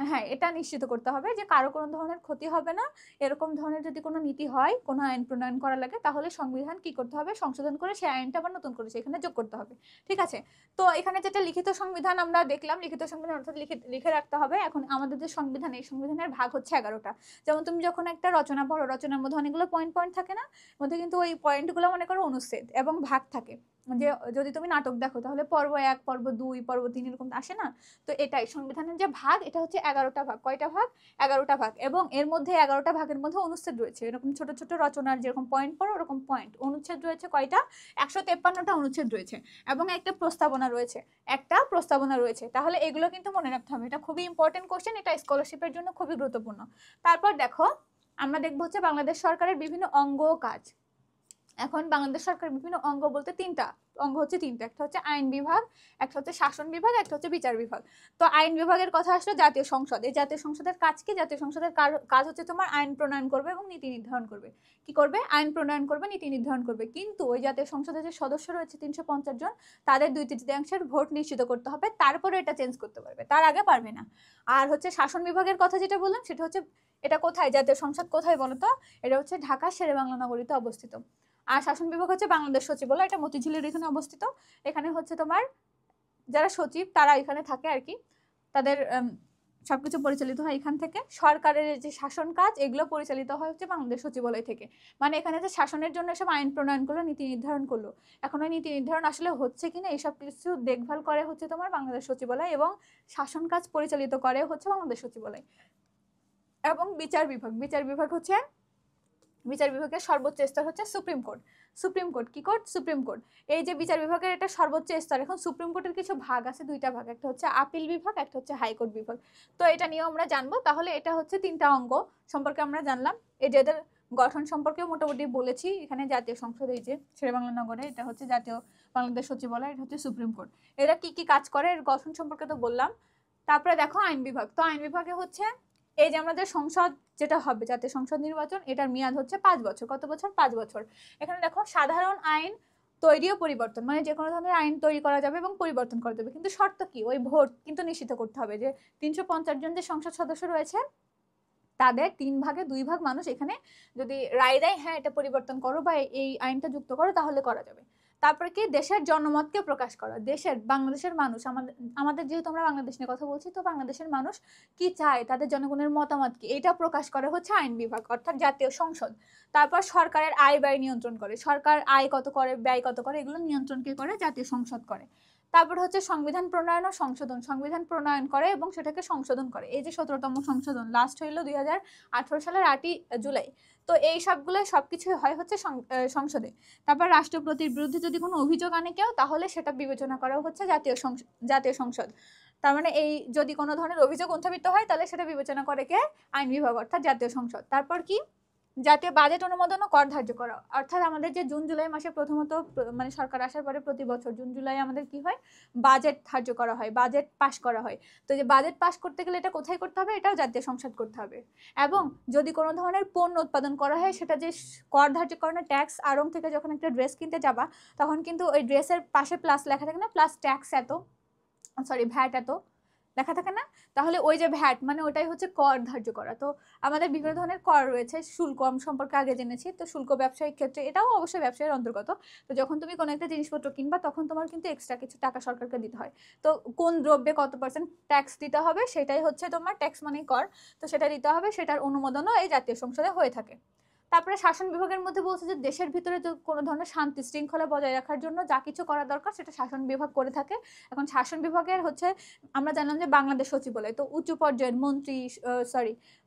হ্যাঁ এটা নিশ্চিত করতে হবে যে কারো কোনো ধরনের ক্ষতি হবে না। এরকম ধরনের যদি কোনো নীতি হয়, কোনো আইন প্রণয়ন করা লাগে, তাহলে সংবিধান কি করতে হবে, সংশোধন করে সেই আইনটা আবার নতুন করে সেখানে যোগ করতে হবে। ঠিক আছে, তো এখানে যেটা লিখিত সংবিধান আমরা দেখলাম, লিখিত সংবিধান অর্থাৎ লিখে রাখতে হবে। এখন আমাদের যে সংবিধান, এই সংবিধানের ভাগ হচ্ছে 11টা। যেমন তুমি যখন একটা রচনা পড়ো, রচনার মধ্যে অনেকগুলো পয়েন্ট থাকে না, মধ্যে কিন্তু ওই পয়েন্টগুলো মনে করো অনুচ্ছেদ এবং ভাগ থাকে। যে যদি তুমি নাটক দেখো তাহলে পর্ব 1, পর্ব 2, পর্ব 3 এরকম আসে না, তো এটাই সংবিধানের যে ভাগ, এটা হচ্ছে 11টা ভাগ। কয়টা ভাগ? 11টা ভাগ। এবং এর মধ্যে 11টা ভাগের মধ্যে অনুচ্ছেদ রয়েছে, এরকম ছোট ছোট রচনার যেরকম পয়েন্ট পড়ো ওরকম পয়েন্ট। অনুচ্ছেদ রয়েছে কয়টা? 153টা অনুচ্ছেদ রয়েছে, এবং একটা প্রস্তাবনা রয়েছে। তাহলে এগুলো কিন্তু মনে রাখতে হবে, এটা খুবই ইম্পর্টেন্ট কোশ্চেন, এটা স্কলারশিপের জন্য খুবই গুরুত্বপূর্ণ। তারপর দেখো আমরা দেখবো হচ্ছে বাংলাদেশ সরকারের বিভিন্ন অঙ্গ ও কাজ। এখন বাংলাদেশ সরকার বিভিন্ন অঙ্গ বলতে তিনটা অঙ্গ হচ্ছে, একটা হচ্ছে আইন বিভাগ, একটা হচ্ছে শাসন বিভাগ, একটা হচ্ছে বিচার বিভাগ। তো আইন বিভাগের কথা আসলে জাতীয় সংসদ। এই জাতীয় সংসদের কাজ কি? জাতীয় সংসদের কাজ হচ্ছে তোমার আইন প্রণয়ন করবে এবং নীতি নির্ধারণ করবে। কি করবে? আইন প্রণয়ন করবে, নীতি নির্ধারণ করবে। কিন্তু ওই জাতীয় সংসদের যে সদস্য রয়েছে 350 জন, তাদের 2/3 ভোট নিশ্চিত করতে হবে, তারপরে এটা চেঞ্জ করতে পারবে, তার আগে পারবে না। আর হচ্ছে শাসন বিভাগের কথা যেটা বললাম, সেটা হচ্ছে এটা কোথায়, জাতীয় সংসদ কোথায় বলতো? এটা হচ্ছে ঢাকা শেরেবাংলা নগরীতে অবস্থিত। আর শাসন বিভাগ হচ্ছে বাংলাদেশ সচিবালয়, এটা মতিঝিলের এখানে অবস্থিত। এখানে হচ্ছে তোমার যারা সচিব তারা এখানে থাকে আর কি, তাদের সবকিছু পরিচালিত হয় এখান থেকে। সরকারের যে শাসন কাজ এগুলো পরিচালিত হয় হচ্ছে বাংলাদেশ সচিবালয় থেকে। মানে এখানে যে শাসনের জন্য এসব আইন প্রণয়ন করলো, নীতি নির্ধারণ করলো, এখন ওই নীতি নির্ধারণ আসলে হচ্ছে কিনা এইসব কিছু দেখভাল করে হচ্ছে তোমার বাংলাদেশ সচিবালয়, এবং শাসন কাজ পরিচালিত করে হচ্ছে বাংলাদেশ সচিবালয়। এবং বিচার বিভাগ হচ্ছে, বিচার বিভাগের সর্বোচ্চ স্তর হচ্ছে সুপ্রিম কোর্ট। কি কোর্ট? Supreme court. এই যে বিচার বিভাগের এটা সর্বোচ্চ স্তর। এখন সুপ্রিম কোর্টের কিছু ভাগ আছে, 2টা ভাগ, একটা হচ্ছে আপিল বিভাগ, একটা হচ্ছে হাইকোর্ট বিভাগ। তো এটা নিয়ে আমরা জানবো। তাহলে এটা হচ্ছে 3টা অঙ্গ সম্পর্কে আমরা জানলাম। এই যে এদের গঠন সম্পর্কে মোটামুটি বলেছি। এখানে জাতীয় সংসদ, এই যে শেরেবাংলা নগরে, এটা হচ্ছে জাতীয় বাংলাদেশ সচিবালয়, এটা হচ্ছে সুপ্রিম কোর্ট। এরা কি কি কাজ করে এর গঠন সম্পর্কে তো বললাম। তারপরে দেখো আইন বিভাগ। তো আইন বিভাগে হচ্ছে এই যে আমাদের সংসদ যেটা হবে, জাতীয় সংসদ নির্বাচন, এটার মেয়াদ হচ্ছে 5 বছর। কত বছর? 5 বছর। এখানে দেখো সাধারণ আইন তৈরি ও পরিবর্তন, মানে যে কোনো ধরনের আইন তৈরি করা যাবে এবং পরিবর্তন করা যাবে, কিন্তু শর্ত কি? ওই ভোট কিন্তু নিশ্চিত করতে হবে যে 350 জন যে সংসদ সদস্য রয়েছে তাদের 3 ভাগে 2 ভাগ মানুষ এখানে যদি রায় দেয় হ্যাঁ এটা পরিবর্তন করো বা এই আইনটা যুক্ত করো, তাহলে করা যাবে। তারপরে কি? দেশের জনমতকে প্রকাশ করা। বাংলাদেশের মানুষ, আমাদের যেহেতু আমরা বাংলাদেশ নিয়ে কথা বলছি, তো বাংলাদেশের মানুষ কি চায়, তাদের জনগণের মতামত কি, এটা প্রকাশ করে হচ্ছে আইন বিভাগ অর্থাৎ জাতীয় সংসদ। তারপর সরকারের আয় ব্যয় নিয়ন্ত্রণ করে, সরকার আয় কত করে, ব্যয় কত করে, এগুলো নিয়ন্ত্রণ কে করে? জাতীয় সংসদ করে। তারপর হচ্ছে সংবিধান প্রণয়ন ও সংশোধন। সংবিধান প্রণয়ন করে এবং সেটাকে সংশোধন করে। এই যে 17তম সংশোধন লাস্ট হইলো 2018 সালের 8ই জুলাই। তো এই সবগুলো সবকিছু হয় হচ্ছে সংসদে। তারপর রাষ্ট্রপতির বিরুদ্ধে যদি কোনো অভিযোগ আনে কেউ, তাহলে সেটা বিবেচনা করা হচ্ছে জাতীয় সংসদ। তার মানে এই যদি কোনো ধরনের অভিযোগ উত্থাপিত হয় তাহলে সেটা বিবেচনা করে কে? আইন বিভাগ অর্থাৎ জাতীয় সংসদ। তারপর কি? জাতীয় বাজেট অনুমোদন ও কর ধার্য করা। অর্থাৎ আমাদের যে জুন জুলাই মাসে প্রথমত মানে সরকার আসার পরে প্রতি বছর জুন জুলাই আমাদের কি হয়? বাজেট ধার্য করা হয়, বাজেট পাস করা হয়। তো যে বাজেট পাস করতে গেলে এটা কোথায় করতে হবে? এটাও জাতীয় সংসদ করতে হবে। এবং যদি কোনো ধরনের পণ্য উৎপাদন করা হয়, সেটা যে কর ধার্য করানো ট্যাক্স, আড়ং থেকে যখন একটা ড্রেস কিনতে যাবা তখন কিন্তু ওই ড্রেসের পাশে প্লাস লেখা থাকে না, প্লাস ট্যাক্স এত, ভ্যাট এত লেখা থাকে না, তাহলে ওই যে ভ্যাট মানে ওটাই হচ্ছে কর ধার্য করা। তো আমাদের বিভিন্ন ধরনের কর রয়েছে, শুল্ক সম্পর্কে আগে জেনেছি। তো শুল্ক ব্যবসায়িক ক্ষেত্রে এটাও অবশ্যই ব্যবসায়ের অন্তর্গত। তো যখন তুমি কোনো একটা জিনিসপত্র কিনবা তখন তোমার কিন্তু এক্সট্রা কিছু টাকা সরকারকে দিতে হয়। তো কোন দ্রব্যে কত % ট্যাক্স দিতে হবে সেটাই হচ্ছে তোমার ট্যাক্স মানে কর। তো সেটা দিতে হবে, সেটার অনুমোদনও এই জাতীয় সংসদে হয়ে থাকে। তারপরে শাসন বিভাগের মধ্যে বলছে যে দেশের ভিতরে যে কোনো ধরনের শান্তি শৃঙ্খলা বজায় রাখার জন্য যা কিছু করা দরকার সেটা শাসন বিভাগ করে থাকে। এখন শাসন বিভাগের হচ্ছে আমরা জানলাম যে বাংলাদেশ সচিবালয়, তো উচ্চ পর্যায়ের মন্ত্রী,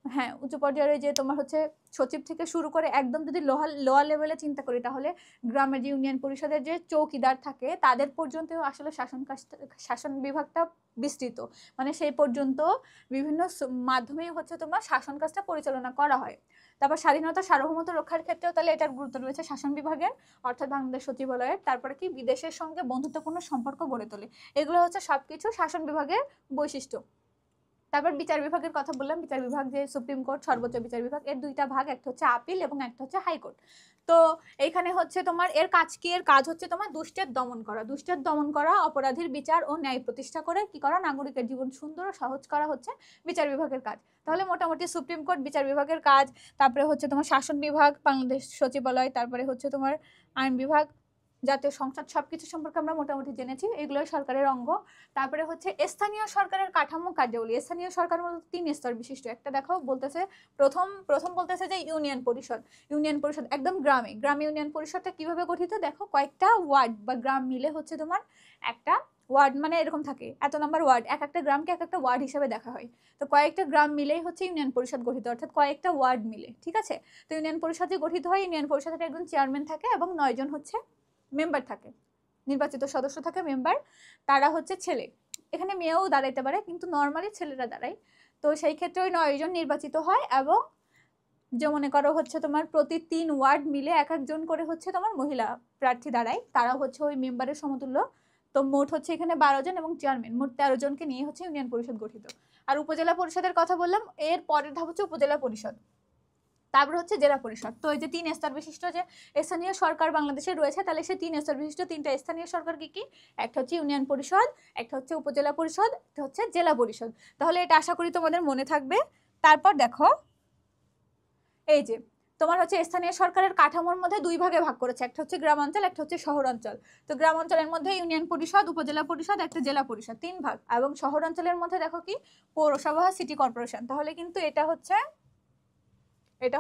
হ্যাঁ উচ্চ পর্যায়ের যে তোমার হচ্ছে সচিব থেকে শুরু করে একদম যদি লোয়ার লেভেলে চিন্তা করি তাহলে গ্রামের যে ইউনিয়ন পরিষদের যে চৌকিদার থাকে তাদের পর্যন্ত আসলে শাসন বিভাগটা বিস্তৃত, মানে সেই পর্যন্ত বিভিন্ন মাধ্যমে হচ্ছে তোমার শাসন কাজটা পরিচালনা করা হয়। তারপর স্বাধীনতা সার্বভৌমত্ব রক্ষার ক্ষেত্রেও তাহলে এটার গুরুত্ব রয়েছে শাসন বিভাগের, অর্থাৎ বাংলাদেশ সচিবালয়ের। তারপরে কি বিদেশের সঙ্গে বন্ধুত্বপূর্ণ সম্পর্ক গড়ে তোলে। এগুলো হচ্ছে সবকিছু শাসন বিভাগের বৈশিষ্ট্য। তারপর বিচার বিভাগের কথা বললাম, বিচার বিভাগ যে সুপ্রিম কোর্ট সর্বোচ্চ বিচার বিভাগ, এর দুইটা ভাগ, একটা হচ্ছে আপিল এবং একটা হচ্ছে হাইকোর্ট। তো এইখানে হচ্ছে তোমার এর কাজ কি, এর কাজ হচ্ছে তোমার দুষ্টের দমন করা, অপরাধীর বিচার ও ন্যায় প্রতিষ্ঠা করে কি করা, নাগরিকের জীবন সুন্দর ও সহজ করা হচ্ছে বিচার বিভাগের কাজ। তাহলে মোটামুটি সুপ্রিম কোর্ট বিচার বিভাগের কাজ, তারপরে হচ্ছে তোমার শাসন বিভাগ বাংলাদেশ সচিবালয়, তারপরে হচ্ছে তোমার আইন বিভাগ, জাতীয় সংসদ, সবকিছু সম্পর্কে আমরা মোটামুটি জেনেছি, এগুলোই সরকারের অঙ্গ। তারপরে হচ্ছে স্থানীয় সরকারের কাঠামো কার্যাবলী। স্থানীয় সরকার মূলত 3 স্তর বিশিষ্ট। একটা দেখো বলতেছে প্রথম বলতেছে যে ইউনিয়ন পরিষদ একদম গ্রামে ইউনিয়ন পরিষদটা কিভাবে গঠিত, দেখো কয়েকটা ওয়ার্ড বা গ্রাম মিলে হচ্ছে তোমার একটা ওয়ার্ড, মানে এরকম থাকে এত নম্বর ওয়ার্ড, এক একটা গ্রামকে এক একটা ওয়ার্ড হিসেবে দেখা হয়। তো কয়েকটা গ্রাম মিলেই হচ্ছে ইউনিয়ন পরিষদ গঠিত, অর্থাৎ কয়েকটা ওয়ার্ড মিলে, ঠিক আছে। তো ইউনিয়ন পরিষদ যে গঠিত হয়, ইউনিয়ন পরিষদের একজন চেয়ারম্যান থাকে এবং 9 জন হচ্ছে মেম্বার থাকে, নির্বাচিত সদস্য থাকে মেম্বার, তারা হচ্ছে ছেলে। এখানে মেয়েও দাঁড়াইতে পারে কিন্তু নর্মালি ছেলেরা দাঁড়ায়। তো সেই ক্ষেত্রে ওই 9 জন নির্বাচিত হয় এবং যে মনে করো হচ্ছে তোমার প্রতি 3 ওয়ার্ড মিলে এক একজন করে হচ্ছে তোমার মহিলা প্রার্থী দাঁড়ায়, তারা হচ্ছে ওই মেম্বারের সমতুল্য। তো মোট হচ্ছে এখানে 12 জন এবং চেয়ারম্যান, মোট 13 জনকে নিয়ে হচ্ছে ইউনিয়ন পরিষদ গঠিত। আর উপজেলা পরিষদের কথা বললাম, এর পরের ধাপ হচ্ছে উপজেলা পরিষদ, তারপর হচ্ছে জেলা পরিষদ। তো এই যে 3 স্তর বিশিষ্ট যে স্থানীয় সরকার বাংলাদেশে রয়েছে, তাহলে সেই 3 স্তর বিশিষ্ট 3টা স্থানীয় সরকার কি কি, একটা হচ্ছে ইউনিয়ন পরিষদ, একটা হচ্ছে উপজেলা পরিষদ, একটা হচ্ছে জেলা পরিষদ। তাহলে এটা আশা করি তোমাদের মনে থাকবে। তারপর দেখো এই যে তোমার হচ্ছে স্থানীয় সরকারের কাঠামোর মধ্যে 2 ভাগে ভাগ করেছে, একটা হচ্ছে গ্রামাঞ্চল, একটা হচ্ছে শহরাঞ্চল। তো গ্রামাঞ্চলের মধ্যে ইউনিয়ন পরিষদ, উপজেলা পরিষদ, একটা জেলা পরিষদ, 3 ভাগ। এবং শহরাঞ্চলের মধ্যে দেখো কি পৌরসভা, সিটি কর্পোরেশন। তাহলে কিন্তু এটা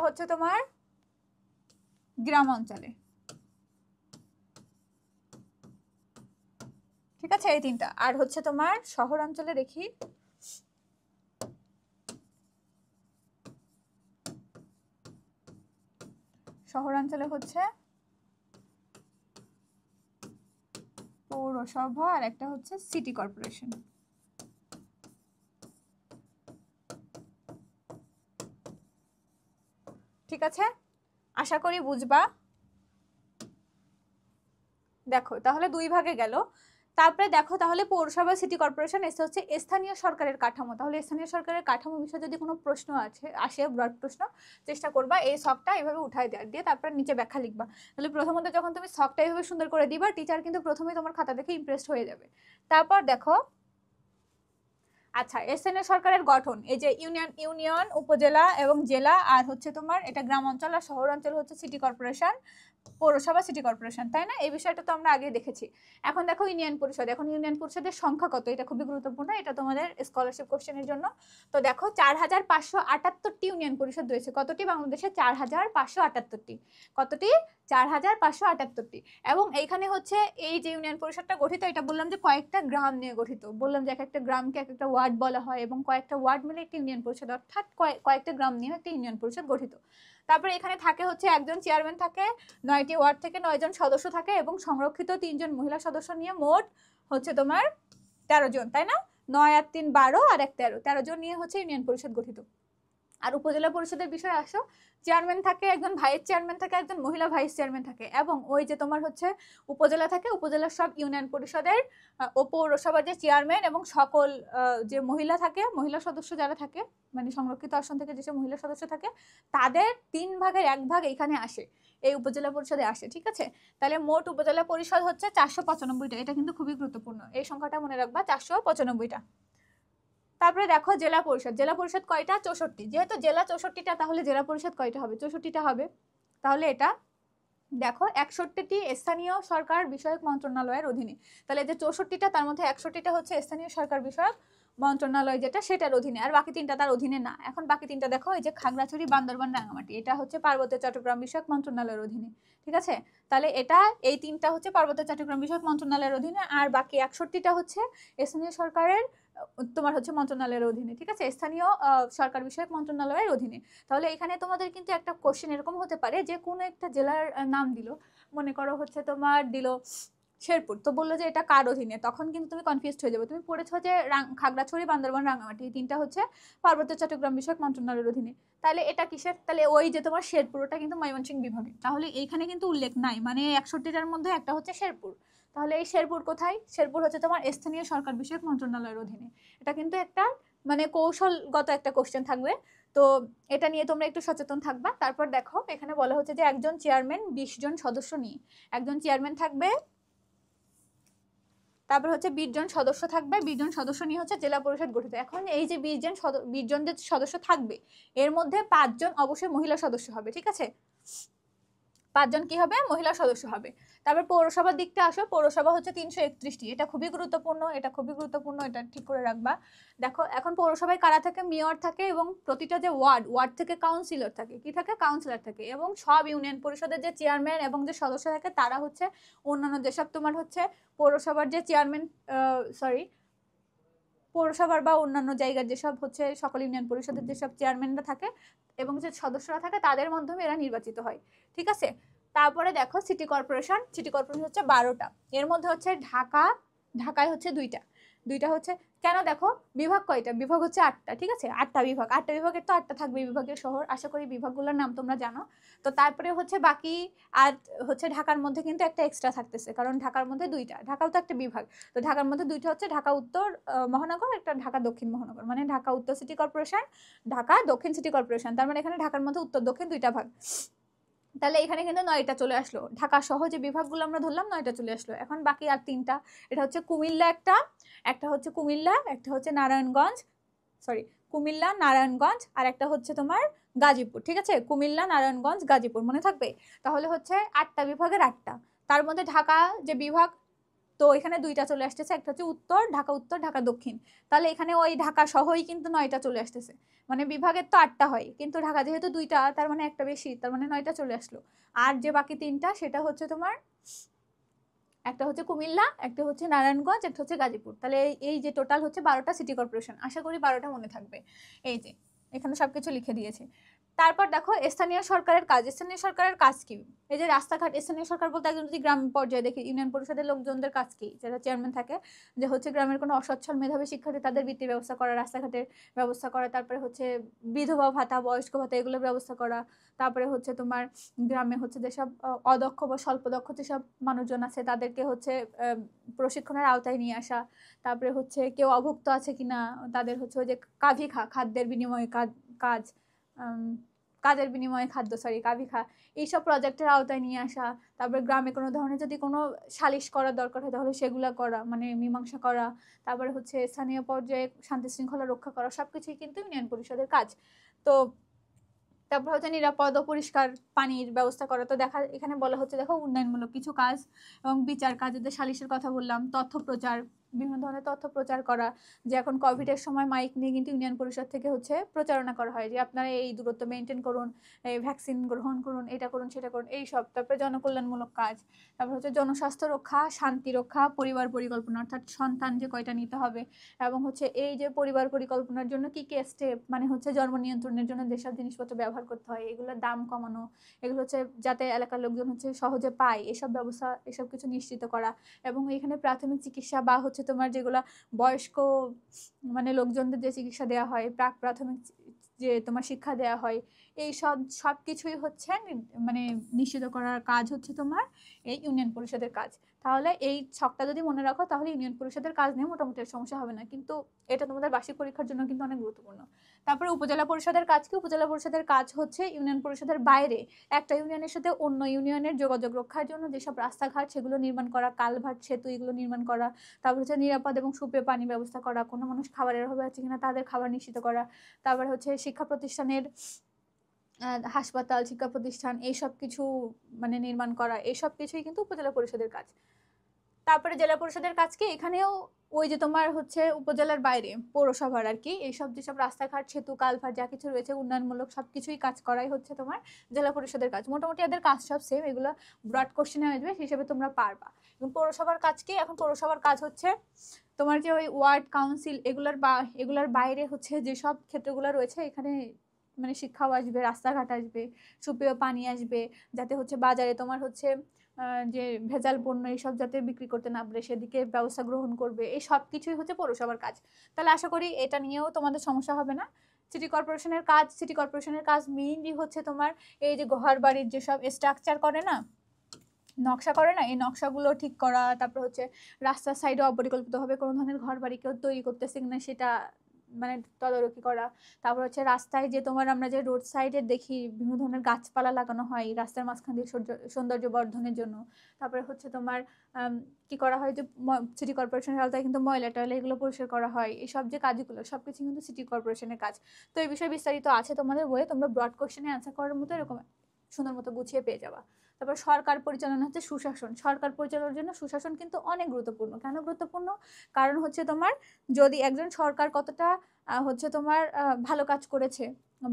হচ্ছে তোমার গ্রাম অঞ্চলে, ঠিক আছে, এই 3টা। আর হচ্ছে তোমার শহরাঞ্চলে দেখি, শহরাঞ্চলে হচ্ছে পৌরসভা আর একটা হচ্ছে সিটি কর্পোরেশন। ঠিক আছে, আশা করি বুঝবা। দেখো তাহলে 2 ভাগে গেল। তারপরে দেখো তাহলে পৌরসভা, সিটি কর্পোরেশন এসে হচ্ছে স্থানীয় সরকারের কাঠামো। তাহলে স্থানীয় সরকারের কাঠামো বিষয়ে যদি কোনো প্রশ্ন আসে ব্রড প্রশ্ন, চেষ্টা করবা এই ছকটা এইভাবে উঠাই দিয়ে তারপরে নিচে ব্যাখ্যা লিখবা। তাহলে প্রথমত যখন তুমি ছকটা এইভাবে সুন্দর করে দিবা, টিচার কিন্তু প্রথমেই তোমার খাতা দেখে ইমপ্রেসড হয়ে যাবে। তারপর দেখো আচ্ছা, স্থানীয় সরকারের গঠন, এই যে ইউনিয়ন, উপজেলা এবং জেলা, আর হচ্ছে তোমার এটা গ্রাম অঞ্চল, আর শহর অঞ্চল হচ্ছে সিটি কর্পোরেশন, পৌরসভা, সিটি কর্পোরেশন, তাই না? এই বিষয়টা তো আমরা আগে দেখেছি। এখন দেখো ইউনিয়ন পরিষদ, এখন ইউনিয়ন পরিষদের সংখ্যা কত, এটা খুবই গুরুত্বপূর্ণ, এটা তোমাদের স্কলারশিপ কোশ্চেনের জন্য। তো দেখো 4578টি ইউনিয়ন পরিষদ রয়েছে। কতটি? বাংলাদেশে 4578টি। কতটি? 4578টি। এবং এইখানে হচ্ছে এই যে ইউনিয়ন পরিষদটা গঠিত, এটা বললাম যে কয়েকটা গ্রাম নিয়ে গঠিত, বললাম যে এক একটা গ্রামকে এক একটা ওয়ার্ড বলা হয় এবং কয়েকটা ওয়ার্ড মিলে একটি ইউনিয়ন পরিষদ, অর্থাৎ কয়েকটা গ্রাম নিয়ে একটা ইউনিয়ন পরিষদ গঠিত। তারপরে এখানে থাকে হচ্ছে একজন চেয়ারম্যান থাকে, 9টি ওয়ার্ড থেকে 9 জন সদস্য থাকে এবং সংরক্ষিত 3 জন মহিলা সদস্য নিয়ে মোট হচ্ছে তোমার 13 জন, তাই না? 9 আর 3 12 আর 1 13 জন নিয়ে হচ্ছে ইউনিয়ন পরিষদ গঠিত। আর উপজেলা পরিষদের বিষয়ে আসো, চেয়ারম্যান থাকে একজন, ভাইস চেয়ারম্যান থাকে একজন, মহিলা ভাইস চেয়ারম্যান থাকে, এবং ওই যে তোমার হচ্ছে উপজেলা থাকে, উপজেলার সব ইউনিয়ন পরিষদের ও পৌরসভার যে চেয়ারম্যান এবং সকল যে মহিলা থাকে, মহিলা সদস্য যারা থাকে, মানে সংরক্ষিত আসন থেকে যেসব মহিলা সদস্য থাকে, তাদের 3 ভাগের 1 ভাগ এখানে আসে, এই উপজেলা পরিষদে আসে। ঠিক আছে, তাহলে মোট উপজেলা পরিষদ হচ্ছে 495টা। এটা কিন্তু খুবই গুরুত্বপূর্ণ, এই সংখ্যাটা মনে রাখবা, 495টা। তারপরে দেখো জেলা পরিষদ কয়টা? 64। যেহেতু জেলা 64টা, তাহলে জেলা পরিষদ কয়টা হবে? 64টা হবে। তাহলে এটা দেখো 61টি স্থানীয় সরকার বিষয়ক মন্ত্রণালয়ের অধীনে। তাহলে যে 64টা, তার মধ্যে 61টা হচ্ছে স্থানীয় সরকার বিষয়ক মন্ত্রণালয় যেটা সেটার অধীনে, আর বাকি তিনটা তার অধীনে না। এখন বাকি তিনটা দেখো, এই যে খাগড়াছড়ি, বান্দরবান, রাঙামাটি, এটা হচ্ছে পার্বত্য চট্টগ্রাম বিষয়ক মন্ত্রণালয়ের অধীনে, ঠিক আছে। তাহলে এটা এই তিনটা হচ্ছে পার্বত্য চট্টগ্রাম বিষয়ক মন্ত্রণালয়ের অধীনে, আর বাকি 61টা হচ্ছে স্থানীয় সরকারের তোমার হচ্ছে মন্ত্রণালয়ের অধীনে, ঠিক আছে, স্থানীয় সরকার বিষয়ক মন্ত্রণালয়ের অধীনে। তাহলে এখানে তোমাদের কিন্তু একটা কোশ্চেন এরকম হতে পারে যে কোনো একটা জেলার নাম দিল, মনে করো হচ্ছে তোমার দিল শেরপুর, তো বললো যে এটা কার অধীনে, তখন কিন্তু তুমি কনফিউজড হয়ে যাবে। তুমি পড়েছো যে খাগড়াছড়ি, বান্দরবান, রাঙামাটি, এই তিনটা হচ্ছে পার্বত্য চট্টগ্রাম বিষয়ক মন্ত্রণালয়ের অধীনে। তাহলে এটা কিসের? তাহলে ওই যে তোমার শেরপুর, ওটা কিন্তু ময়মনসিংহ বিভাগে, তাহলে এইখানে কিন্তু উল্লেখ নাই, মানে 61টার মধ্যে একটা হচ্ছে শেরপুর। তাহলে এই শেরপুর কোথায়? শেরপুর হচ্ছে তোমার স্থানীয় সরকার বিষয়ক মন্ত্রণালয়ের অধীনে। এটা কিন্তু একটা মানে কৌশলগত একটা কোশ্চেন থাকবে, তো এটা নিয়ে তোমরা একটু সচেতন থাকবা। তারপর দেখো এখানে বলা হচ্ছে যে একজন চেয়ারম্যান 20 জন সদস্য নিয়ে, একজন চেয়ারম্যান থাকবে, তারপর হচ্ছে 20 জন সদস্য থাকবে, 20 জন সদস্য নিয়ে হচ্ছে জেলা পরিষদ গঠিত। এখন এই যে 20 জন যে সদস্য থাকবে, এর মধ্যে 5 জন অবশ্যই মহিলা সদস্য হবে, ঠিক আছে, 5 জন কি হবে? মহিলা সদস্য হবে। তারপর পৌরসভার দিকটা আসো, পৌরসভা হচ্ছে 331টি, এটা খুবই গুরুত্বপূর্ণ, এটা খুবই গুরুত্বপূর্ণ, এটা ঠিক করে রাখবা। দেখো এখন পৌরসভায় কারা থাকে? মেয়র থাকে, এবং প্রতিটা যে ওয়ার্ড থেকে কাউন্সিলর থাকে, কি থাকে? কাউন্সিলর থাকে, এবং সব ইউনিয়ন পরিষদের যে চেয়ারম্যান এবং যে সদস্য থাকে তারা হচ্ছে অন্যান্য যেসব তোমার হচ্ছে পৌরসভার যে চেয়ারম্যান, সরি, পৌরসভার বা অন্যান্য জায়গার যেসব হচ্ছে সকল ইউনিয়ন পরিষদের যেসব চেয়ারম্যানরা থাকে এবং যে সদস্যরা থাকে তাদের মাধ্যমে এরা নির্বাচিত হয়, ঠিক আছে। তারপরে দেখো সিটি কর্পোরেশন, সিটি কর্পোরেশন হচ্ছে 12টা, এর মধ্যে হচ্ছে ঢাকায় হচ্ছে দুইটা, দুইটা হচ্ছে কেন? দেখো বিভাগ কয়টা? বিভাগ হচ্ছে 8টা, ঠিক আছে, 8টা বিভাগ, 8টা বিভাগের তো 8টা থাকবে বিভাগের শহর, আশা করি বিভাগগুলোর নাম তোমরা জানো। তো তারপরে হচ্ছে বাকি, আর হচ্ছে ঢাকার মধ্যে কিন্তু একটা এক্সট্রা থাকতেছে, কারণ ঢাকার মধ্যে দুইটা, ঢাকাও তো একটা বিভাগ। তো ঢাকার মধ্যে দুইটা হচ্ছে ঢাকা উত্তর মহানগর, একটা ঢাকা দক্ষিণ মহানগর, মানে ঢাকা উত্তর সিটি কর্পোরেশন, ঢাকা দক্ষিণ সিটি কর্পোরেশন, তার মানে এখানে ঢাকার মধ্যে উত্তর দক্ষিণ দুইটা ভাগ। তাহলে এখানে কিন্তু 9টা চলে আসলো, ঢাকা সহ যে বিভাগগুলো আমরা ধরলাম 9টা চলে আসলো। এখন বাকি আর 3টা, এটা হচ্ছে কুমিল্লা, একটা একটা হচ্ছে কুমিল্লা, একটা হচ্ছে নারায়ণগঞ্জ, সরি, কুমিল্লা, নারায়ণগঞ্জ, আর একটা হচ্ছে তোমার গাজীপুর, ঠিক আছে, কুমিল্লা, নারায়ণগঞ্জ, গাজীপুর, মনে থাকবে। তাহলে হচ্ছে 8টা বিভাগের 8টা, তার মধ্যে ঢাকা যে বিভাগ, তো এখানে দুইটা চলে আসতেছে, একটা হচ্ছে উত্তর, ঢাকা দক্ষিণ। তাহলে এখানে ওই ঢাকা সহই কিন্তু 9টা চলে আসতেছে, মানে বিভাগের তো 8টা হয়, কিন্তু ঢাকা যেহেতু দুইটা, তার মানে একটা বেশি, তার মানে 9টা চলে আসলো। আর যে বাকি 3টা, সেটা হচ্ছে তোমার একটা হচ্ছে কুমিল্লা, একটা হচ্ছে নারায়ণগঞ্জ, একটা হচ্ছে গাজীপুর। তাহলে এই যে টোটাল হচ্ছে 12টা সিটি কর্পোরেশন, আশা করি 12টা মনে থাকবে। এই যে এখানে সবকিছু লিখে দিয়েছে। তারপর দেখো স্থানীয় সরকারের কাজ, স্থানীয় সরকারের কাজ কি? এই যে রাস্তাঘাট, স্থানীয় সরকার বলতে একজন যদি গ্রাম পর্যায়ে দেখি, ইউনিয়ন পরিষদের লোকজনদের কাজ কি, যারা চেয়ারম্যান থাকে, যে হচ্ছে গ্রামের কোনো অসচ্ছল মেধাবী শিক্ষার্থী তাদের বৃত্তির ব্যবস্থা করা, রাস্তাঘাটের ব্যবস্থা করা, তারপরে হচ্ছে বিধবা ভাতা, বয়স্ক ভাতা, এগুলোর ব্যবস্থা করা। তারপরে হচ্ছে তোমার গ্রামে হচ্ছে যেসব অদক্ষ বা স্বল্প দক্ষ যেসব মানুষজন আছে তাদেরকে হচ্ছে প্রশিক্ষণের আওতায় নিয়ে আসা। তারপরে হচ্ছে কেউ অভুক্ত আছে কিনা, তাদের হচ্ছে ওই যে খাদ্যের বিনিময়ে কাজ, কাজের বিনিময়ে খাদ্য, সরি, কাভিখা, এইসব প্রজেক্টের আওতায় নিয়ে আসা। তারপরে গ্রামে কোনো ধরনের যদি কোনো সালিশ করার দরকার হয় তাহলে সেগুলো করা, মানে মীমাংসা করা। তারপরে হচ্ছে স্থানীয় পর্যায়ে শান্তি শৃঙ্খলা রক্ষা করা, সবকিছুই কিন্তু ইউনিয়ন পরিষদের কাজ। তো তারপর হচ্ছে নিরাপদ ও পরিষ্কার পানির ব্যবস্থা করা। তো এখানে বলা হচ্ছে দেখো উন্নয়নমূলক কিছু কাজ এবং বিচার কাজ, যে সালিশের কথা বললাম, তথ্য প্রচার, বিভিন্ন ধরনের তথ্য প্রচার করা, যে এখন কোভিডের সময় মাইক নিয়ে কিন্তু ইউনিয়ন পরিষদ থেকে হচ্ছে প্রচারণা করা হয় যে আপনারা এই দূরত্ব মেনটেন করুন, এই ভ্যাকসিন গ্রহণ করুন, এটা করুন, সেটা করুন, এই সব। তারপরে জনকল্যাণমূলক কাজ, তারপর হচ্ছে জনস্বাস্থ্য রক্ষা, শান্তি রক্ষা, পরিবার পরিকল্পনা, অর্থাৎ সন্তান যে কয়টা নিতে হবে, এবং হচ্ছে এই যে পরিবার পরিকল্পনার জন্য কি কি স্টেপ, মানে হচ্ছে জন্ম নিয়ন্ত্রণের জন্য যেসব জিনিসপত্র ব্যবহার করতে হয়, এগুলোর দাম কমানো, এগুলো হচ্ছে যাতে এলাকার লোকজন হচ্ছে সহজে পায়, এসব ব্যবস্থা, এসব কিছু নিশ্চিত করা। এবং এখানে প্রাথমিক চিকিৎসা বা হচ্ছে তোমার যেগুলা বয়স্ক মানে লোকজনদের যে চিকিৎসা দেওয়া হয়, প্রাথমিক যে তোমার শিক্ষা দেওয়া হয়, এই সব কিছুই হচ্ছে মানে নিশ্চিত করার কাজ হচ্ছে তোমার এই ইউনিয়ন পরিষদের কাজ। তাহলে এই ছকটা যদি মনে রাখো তাহলে ইউনিয়ন পরিষদের কাজ নিয়ে মোটামুটি সমস্যা হবে না, কিন্তু এটা তোমাদের বার্ষিক পরীক্ষার জন্য কিন্তু অনেক গুরুত্বপূর্ণ। তারপরে উপজেলা পরিষদের কাজ কি? উপজেলা পরিষদের কাজ হচ্ছে ইউনিয়ন পরিষদের বাইরে একটা ইউনিয়নের সাথে অন্য ইউনিয়নের যোগাযোগ রক্ষার জন্য যেসব রাস্তাঘাট সেগুলো নির্মাণ করা, কালভার্ট, সেতু, এগুলো নির্মাণ করা। তারপর হচ্ছে নিরাপদ এবং সুপেয় পানি ব্যবস্থা করা, কোনো মানুষ খাবারের অভাবে আছে কিনা তাদের খাবার নিশ্চিত করা। তারপরে হচ্ছে শিক্ষা প্রতিষ্ঠানের হাসপাতাল, শিক্ষা প্রতিষ্ঠান, এইসব কিছু মানে নির্মাণ করা, এইসব কিছুই কিন্তু উপজেলা পরিষদের কাজ। তারপরে জেলা পরিষদের কাজ কি, এখানেও ওই যে তোমার হচ্ছে উপজেলার বাইরে পৌরসভার আর কি এইসব যেসব রাস্তাঘাট সেতু কালভার্ট যা কিছু রয়েছে উন্নয়নমূলক সবকিছুই কাজ করাই হচ্ছে তোমার জেলা পরিষদের কাজ। মোটামুটি এদের কাজ সব সেম, এগুলো ব্রড কোশ্চেনে আসবে হিসেবে তোমরা পারবা। এবং পৌরসভার কাজ কি, এখন পৌরসভার কাজ হচ্ছে তোমার যে ওই ওয়ার্ড কাউন্সিল এগুলার বাইরে হচ্ছে যেসব ক্ষেত্রগুলো রয়েছে এখানে মানে শিক্ষাও আসবে, রাস্তাঘাট আসবে, সুপেয় পানি আসবে, যাতে হচ্ছে বাজারে তোমার হচ্ছে যে ভেজাল পণ্য এইসব যাতে বিক্রি করতে না পারে সেদিকে ব্যবস্থা গ্রহণ করবে, এই সব কিছুই হচ্ছে পৌরসভার কাজ। তাহলে আশা করি এটা নিয়েও তোমাদের সমস্যা হবে না। সিটি কর্পোরেশনের কাজ মেইনলি হচ্ছে তোমার এই যে ঘর বাড়ির যেসব স্ট্রাকচার করে না, নকশা করে না, এই নকশাগুলো ঠিক করা, তারপর হচ্ছে রাস্তার সাইডে অপরিকল্পিতভাবে কোনো ধরনের ঘর বাড়ি কেউ তৈরি করতেছে কিনা সেটা মানে তদারকি করা। তারপর হচ্ছে রাস্তায় যে তোমার আমরা যে রোড সাইডে দেখি বিভিন্ন ধরনের গাছপালা লাগানো হয় রাস্তার মাঝখান দিয়ে সৌন্দর্য বর্ধনের জন্য। তারপরে হচ্ছে তোমার কি করা হয় যে সিটি কর্পোরেশনের আওতায় কিন্তু ময়লা টয়লা এগুলো পরিষ্কার করা হয়, এই সব যে কাজগুলো সবকিছু কিন্তু সিটি কর্পোরেশনের কাজ। তো এই বিষয়ে বিস্তারিত আছে তোমাদের বইয়ে, তোমরা ব্রড কোশ্চেনে অ্যান্সার করার মতো এরকম সুন্দর মতো গুছিয়ে পেয়ে যাবা। তারপর সরকার পরিচালনা হচ্ছে সুশাসন। সরকার পরিচালনার জন্য সুশাসন কিন্তু অনেক গুরুত্বপূর্ণ। কেন গুরুত্বপূর্ণ? কারণ হচ্ছে তোমার যদি একজন সরকার কতটা হচ্ছে তোমার ভালো কাজ করেছে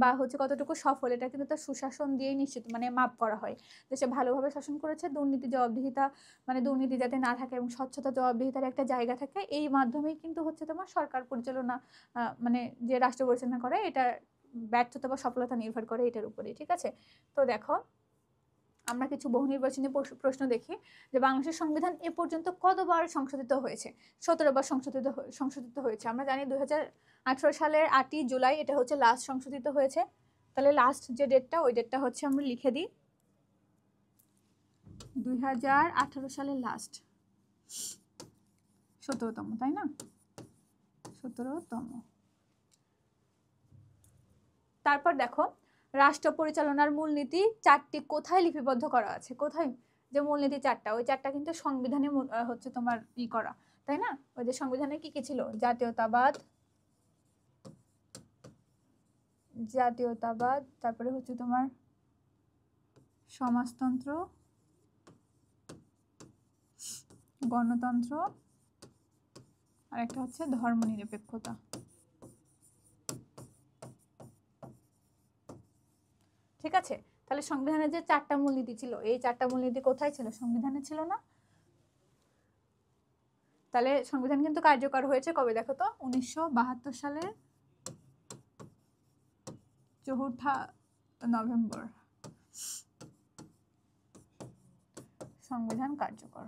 বা হচ্ছে কতটুকু সফল, এটা কিন্তু তার সুশাসন দিয়েই নিশ্চিত মানে মাপ করা হয়। দেশে ভালোভাবে শাসন করেছে, দুর্নীতি জবাবদিহিতা মানে দুর্নীতি যাতে না থাকে এবং স্বচ্ছতা জবাবদিহিতার একটা জায়গা থাকে, এই মাধ্যমেই কিন্তু হচ্ছে তোমার সরকার পরিচালনা মানে যে রাষ্ট্র পরিচালনা করে এটা ব্যর্থতা বা সফলতা নির্ভর করে এটার উপরেই। ঠিক আছে, তো দেখো আমরা কিছু বহু নির্বাচনী প্রশ্ন দেখি যে বাংলাদেশের সংবিধান এ পর্যন্ত কতবার সংশোধিত হয়েছে। 17বার সংশোধিত হয়েছে। আমরা জানি 2018 সালের 8ই জুলাই এটা হচ্ছে লাস্ট সংশোধিত হয়েছে। তাহলে লাস্ট যে ডেটটা ওই ডেটটা হচ্ছে আমরা লিখে দিই 2018 সালের লাস্ট 17তম, তাই না? 17তম। তারপর দেখো রাষ্ট্র পরিচালনার মূলনীতি 4টি কোথায় লিপিবদ্ধ করা আছে? কোথায় যে মূলনীতি 4টা, ওই 4টা কিন্তু সংবিধানে হচ্ছে তোমার করা, তাই না? ওই যে সংবিধানে কি কি ছিল? জাতীয়তাবাদ, তারপরে হচ্ছে তোমার সমাজতন্ত্র, গণতন্ত্র, আর একটা হচ্ছে ধর্মনিরপেক্ষতা। ঠিক আছে, তাহলে সংবিধানের যে 4টা মূলনীতি ছিল এই 4টা মূলনীতি কোথায় ছিল? সংবিধানে ছিল না? তাহলে সংবিধান কিন্তু কার্যকর হয়েছে কবে দেখো তো? 1972 সালের 4 নভেম্বর সংবিধান কার্যকর।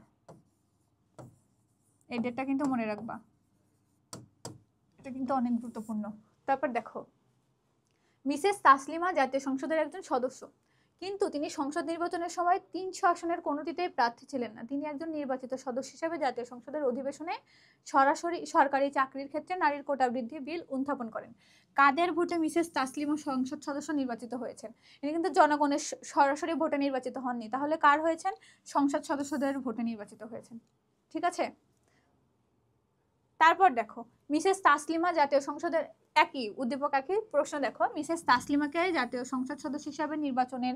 এই ডেটটা কিন্তু মনে রাখবা, এটা কিন্তু অনেক গুরুত্বপূর্ণ। তারপর দেখো মিসেস তাসলিমা জাতীয় সংসদের একজন সদস্য, কিন্তু তিনি সংসদ নির্বাচনের সময় 300 আসনের কোনোটিতেই প্রার্থী ছিলেন না। তিনি একজন নির্বাচিত সদস্য হিসেবে জাতীয় সংসদের অধিবেশনে সরাসরি সরকারি চাকরির ক্ষেত্রে নারীর কোটা বৃদ্ধি বিল উত্থাপন করেন। কাদের ভোটে মিসেস তাসলিমা সংসদ সদস্য নির্বাচিত হয়েছেন? তিনি কিন্তু জনগণের সরাসরি ভোটে নির্বাচিত হননি, তাহলে কার হয়েছেন? সংসদ সদস্যদের ভোটে নির্বাচিত হয়েছেন। ঠিক আছে, তারপর দেখো মিসেস তাসলিমা জাতীয় সংসদের একই উদ্দীপক একই প্রশ্ন। দেখো মিসেস তাসলিমাকে জাতীয় সংসদ সদস্য হিসাবে নির্বাচনের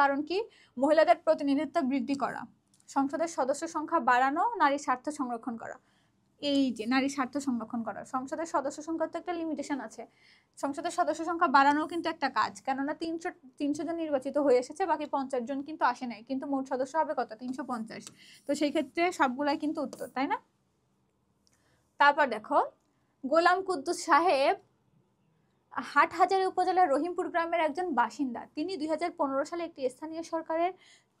কারণ কি? মহিলাদের প্রতিনিধিত্ব বৃদ্ধি করা, সংসদের সদস্য সংখ্যা বাড়ানো, নারীর স্বার্থ সংরক্ষণ করা। এই যে নারীর স্বার্থ সংরক্ষণ করা, সংসদের সদস্য সংখ্যার তো একটা লিমিটেশন আছে। সংসদের সদস্য সংখ্যা বাড়ানো কিন্তু একটা কাজ, কেননা 300 জন নির্বাচিত হয়ে এসেছে, বাকি 50 জন কিন্তু আসে নাই, কিন্তু মোট সদস্য হবে কত? 350। তো সেই ক্ষেত্রে সবগুলাই কিন্তু উত্তর, তাই না? তারপর দেখো গোলাম কুদ্দুস সাহেব হাটহাজারী উপজেলার রহিমপুর গ্রামের একজন বাসিন্দা। তিনি 2015 সালে একটি স্থানীয় সরকারের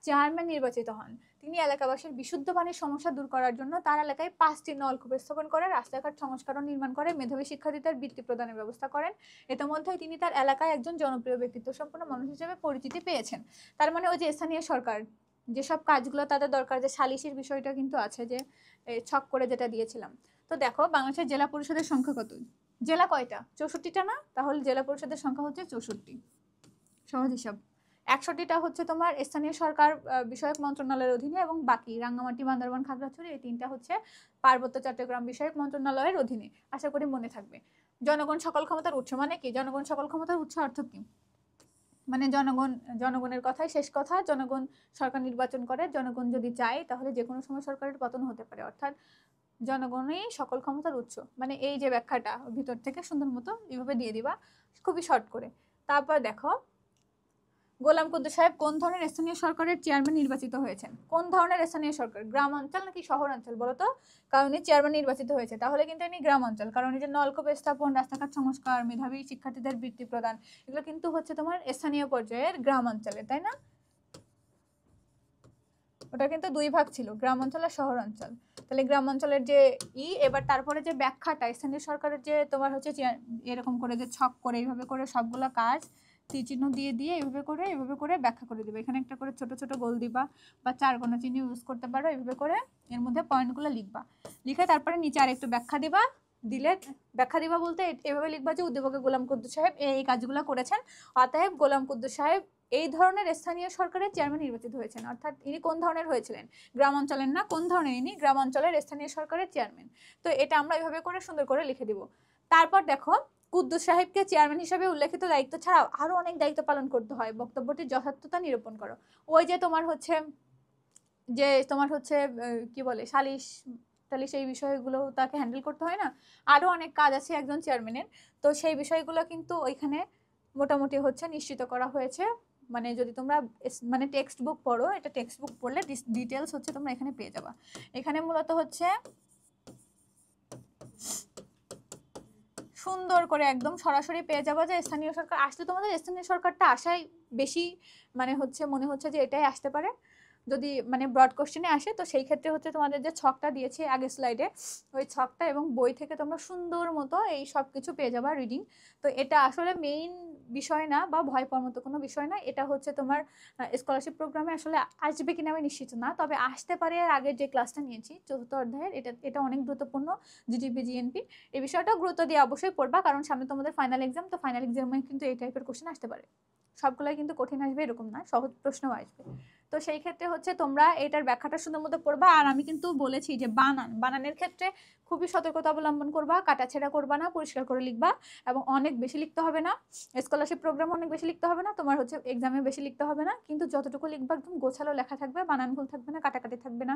চেয়ারম্যান নির্বাচিত হন। তিনি এলাকাবাসীর বিশুদ্ধ পানির সমস্যা দূর করার জন্য তার এলাকায় 5টি নলকূপ স্থাপন করে, রাস্তাঘাট সংস্কার ও নির্মাণ করে, মেধাবী শিক্ষার্থীদের বৃত্তি প্রদানের ব্যবস্থা করেন। ইতিমধ্যেই তিনি তার এলাকায় একজন জনপ্রিয় ব্যক্তিত্ব সম্পন্ন মানুষ হিসেবে পরিচিতি পেয়েছেন। তার মানে ওই যে স্থানীয় সরকার যেসব কাজগুলো তাদের দরকার, যে সালিসির বিষয়টা কিন্তু আছে, যে ছক করে যেটা দিয়েছিলাম। তো দেখো বাংলাদেশের জেলা পরিষদের সংখ্যা কত? জেলা কয়টা? 64টা না? তাহলে জেলা পরিষদের সংখ্যা হচ্ছে 64। সহজ হিসাব। 61টা হচ্ছে তোমার স্থানীয় সরকার বিষয়ক মন্ত্রণালয়ের অধীনে, এবং বাকি রাঙ্গামাটি, বান্দরবান, খাগড়াছড়ি এই 3টা হচ্ছে পার্বত্য চট্টগ্রাম বিষয়ক মন্ত্রণালয়ের অধীনে। আশা করি মনে থাকবে। জনগণ সকল ক্ষমতার উৎস মানে কি? জনগণ সকল ক্ষমতার উৎস অর্থ কি? মানে জনগণের কথাই শেষ কথা, জনগণ সরকার নির্বাচন করে, জনগণ যদি চায় তাহলে যে কোনো সময় সরকারের পতন হতে পারে, অর্থাৎ জনগণই সকল ক্ষমতার উৎস। মানে এই যে ব্যাখ্যাটা ভিতর থেকে সুন্দর মতো এইভাবে দিয়ে দিবা, খুবই শর্ট করে। তারপর দেখো গোলাম কুদ্দুস সাহেব কোন ধরনের স্থানীয় সরকারের চেয়ারম্যান নির্বাচিত হয়েছেন? কোন ধরনের স্থানীয় সরকার, গ্রাম অঞ্চল নাকি শহর অঞ্চল বলো তো? কারণ উনি চেয়ারম্যান নির্বাচিত হয়েছে, তাহলে কিন্তু ইনি গ্রাম অঞ্চল, কারণ এই যে নলকূপ স্থাপন, রাস্তাঘাট সংস্কার, মেধাবী শিক্ষার্থীদের বৃত্তি প্রদান, এগুলো কিন্তু হচ্ছে তোমার স্থানীয় পর্যায়ের গ্রাম অঞ্চলে, তাই না? ওটা কিন্তু দুই ভাগ ছিল, গ্রাম অঞ্চল আর শহর অঞ্চল। তাহলে গ্রাম অঞ্চলের যে এবার তারপরে যে ব্যাখ্যাটা স্থানীয় সরকারের যে তোমার হচ্ছে এরকম করে যে ছক করে এইভাবে করে সবগুলো কাজ তীর চিহ্ন দিয়ে দিয়ে এভাবে করে ব্যাখ্যা করে দিবে। এখানে একটা করে ছোট ছোট গোল দিবা বা 4 কোণা চিহ্ন ইউজ করতে পারো, এইভাবে করে এর মধ্যে পয়েন্টগুলো লিখবা, লিখে তারপরে নিচে আর একটু ব্যাখ্যা দিবা। দিলে ব্যাখ্যা দিবা বলতে এভাবে লিখবা যে উদ্দীপকে গোলাম কুদ্দুস সাহেব এই কাজগুলো করেছেন, অতএব গোলাম কুদ্দুস সাহেব এই ধরনের স্থানীয় সরকারের চেয়ারম্যান নির্বাচিত হয়েছেন। অর্থাৎ ইনি কোন ধরনের হয়েছিলেন? গ্রাম অঞ্চলের না, কোন ধরনের? ইনি গ্রাম অঞ্চলের স্থানীয় সরকারের চেয়ারম্যান। তো এটা আমরা এইভাবে করে সুন্দর করে লিখে দিব। তারপর দেখো কুদ্দুস সাহেবকে চেয়ারম্যান হিসেবে উল্লেখিত দায়িত্ব ছাড়াও আরো অনেক দায়িত্ব পালন করতে হয়, বক্তব্যটির যথার্থতা নিরূপণ করো। ওই যে তোমার হচ্ছে কি বলে সালিশ টালিশ, এই বিষয়গুলো তাকে হ্যান্ডেল করতে হয় না, আরো অনেক কাজ আছে একজন চেয়ারম্যানের। তো সেই বিষয়গুলো কিন্তু ওইখানে মোটামুটি হচ্ছে নিশ্চিত করা হয়েছে। মানে যদি তোমরা মানে টেক্সট বুক পড়ো, এটা টেক্সট বুক পড়লে ডিটেলস হচ্ছে তোমরা এখানে পেয়ে যাবা। এখানে মূলত হচ্ছে সুন্দর করে একদম সরাসরি পেয়ে যাবা যে স্থানীয় সরকার আসলে তোমাদের স্থানীয় সরকারটা আসাই বেশি মানে হচ্ছে মনে হচ্ছে যে এটাই আসতে পারে যদি মানে ব্রড কোশ্চেনে আসে। তো সেই ক্ষেত্রে হচ্ছে তোমাদের যে ছকটা দিয়েছে আগে স্লাইডে, ওই ছকটা এবং বই থেকে তোমরা সুন্দর মতো এই সব কিছু পেয়ে যাবা রিডিং। তো এটা আসলে মেইন বিষয় না বা ভয় পাওয়ার মতো কোনো বিষয় না। এটা হচ্ছে তোমার স্কলারশিপ প্রোগ্রামে আসলে আসবে কিনা আমি নিশ্চিত না, তবে আসতে পারে। আর আগের যে ক্লাসটা নিয়েছি 4th অধ্যায়ের, এটা অনেক গুরুত্বপূর্ণ। জিডিপি জিএনপি এই বিষয়টাও গুরুত্ব দিয়ে অবশ্যই পড়বা, কারণ সামনে তোমাদের ফাইনাল এক্সাম। তো ফাইনাল এক্সামে কিন্তু এই টাইপের কোশ্চেন আসতে পারে, সবগুলাই কিন্তু কঠিন আসবে এরকম না, সহজ প্রশ্নও আসবে। তো সেই ক্ষেত্রে হচ্ছে তোমরা এটার ব্যাখ্যাটা সুন্দর মতো পড়বা। আর আমি কিন্তু বলেছি যে বানানের ক্ষেত্রে খুবই সতর্কতা অবলম্বন করবা, কাটাছেড়া করবা না, পরিষ্কার করে লিখবা। এবং অনেক বেশি লিখতে হবে না, স্কলারশিপ প্রোগ্রাম অনেক বেশি লিখতে হবে না, তোমার হচ্ছে এক্সামে বেশি লিখতে হবে না, কিন্তু যতটুকু লিখবা একদম গোছালো লেখা থাকবে, বানান ভুল থাকবে না, কাটাকাটি থাকবে না,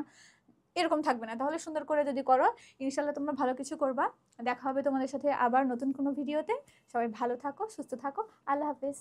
এরকম থাকবে না। তাহলে সুন্দর করে যদি করো ইনশাল্লাহ তোমরা ভালো কিছু করবা। দেখা হবে তোমাদের সাথে আবার নতুন কোনো ভিডিওতে। সবাই ভালো থাকো, সুস্থ থাকো, আল্লাহ হাফেজ।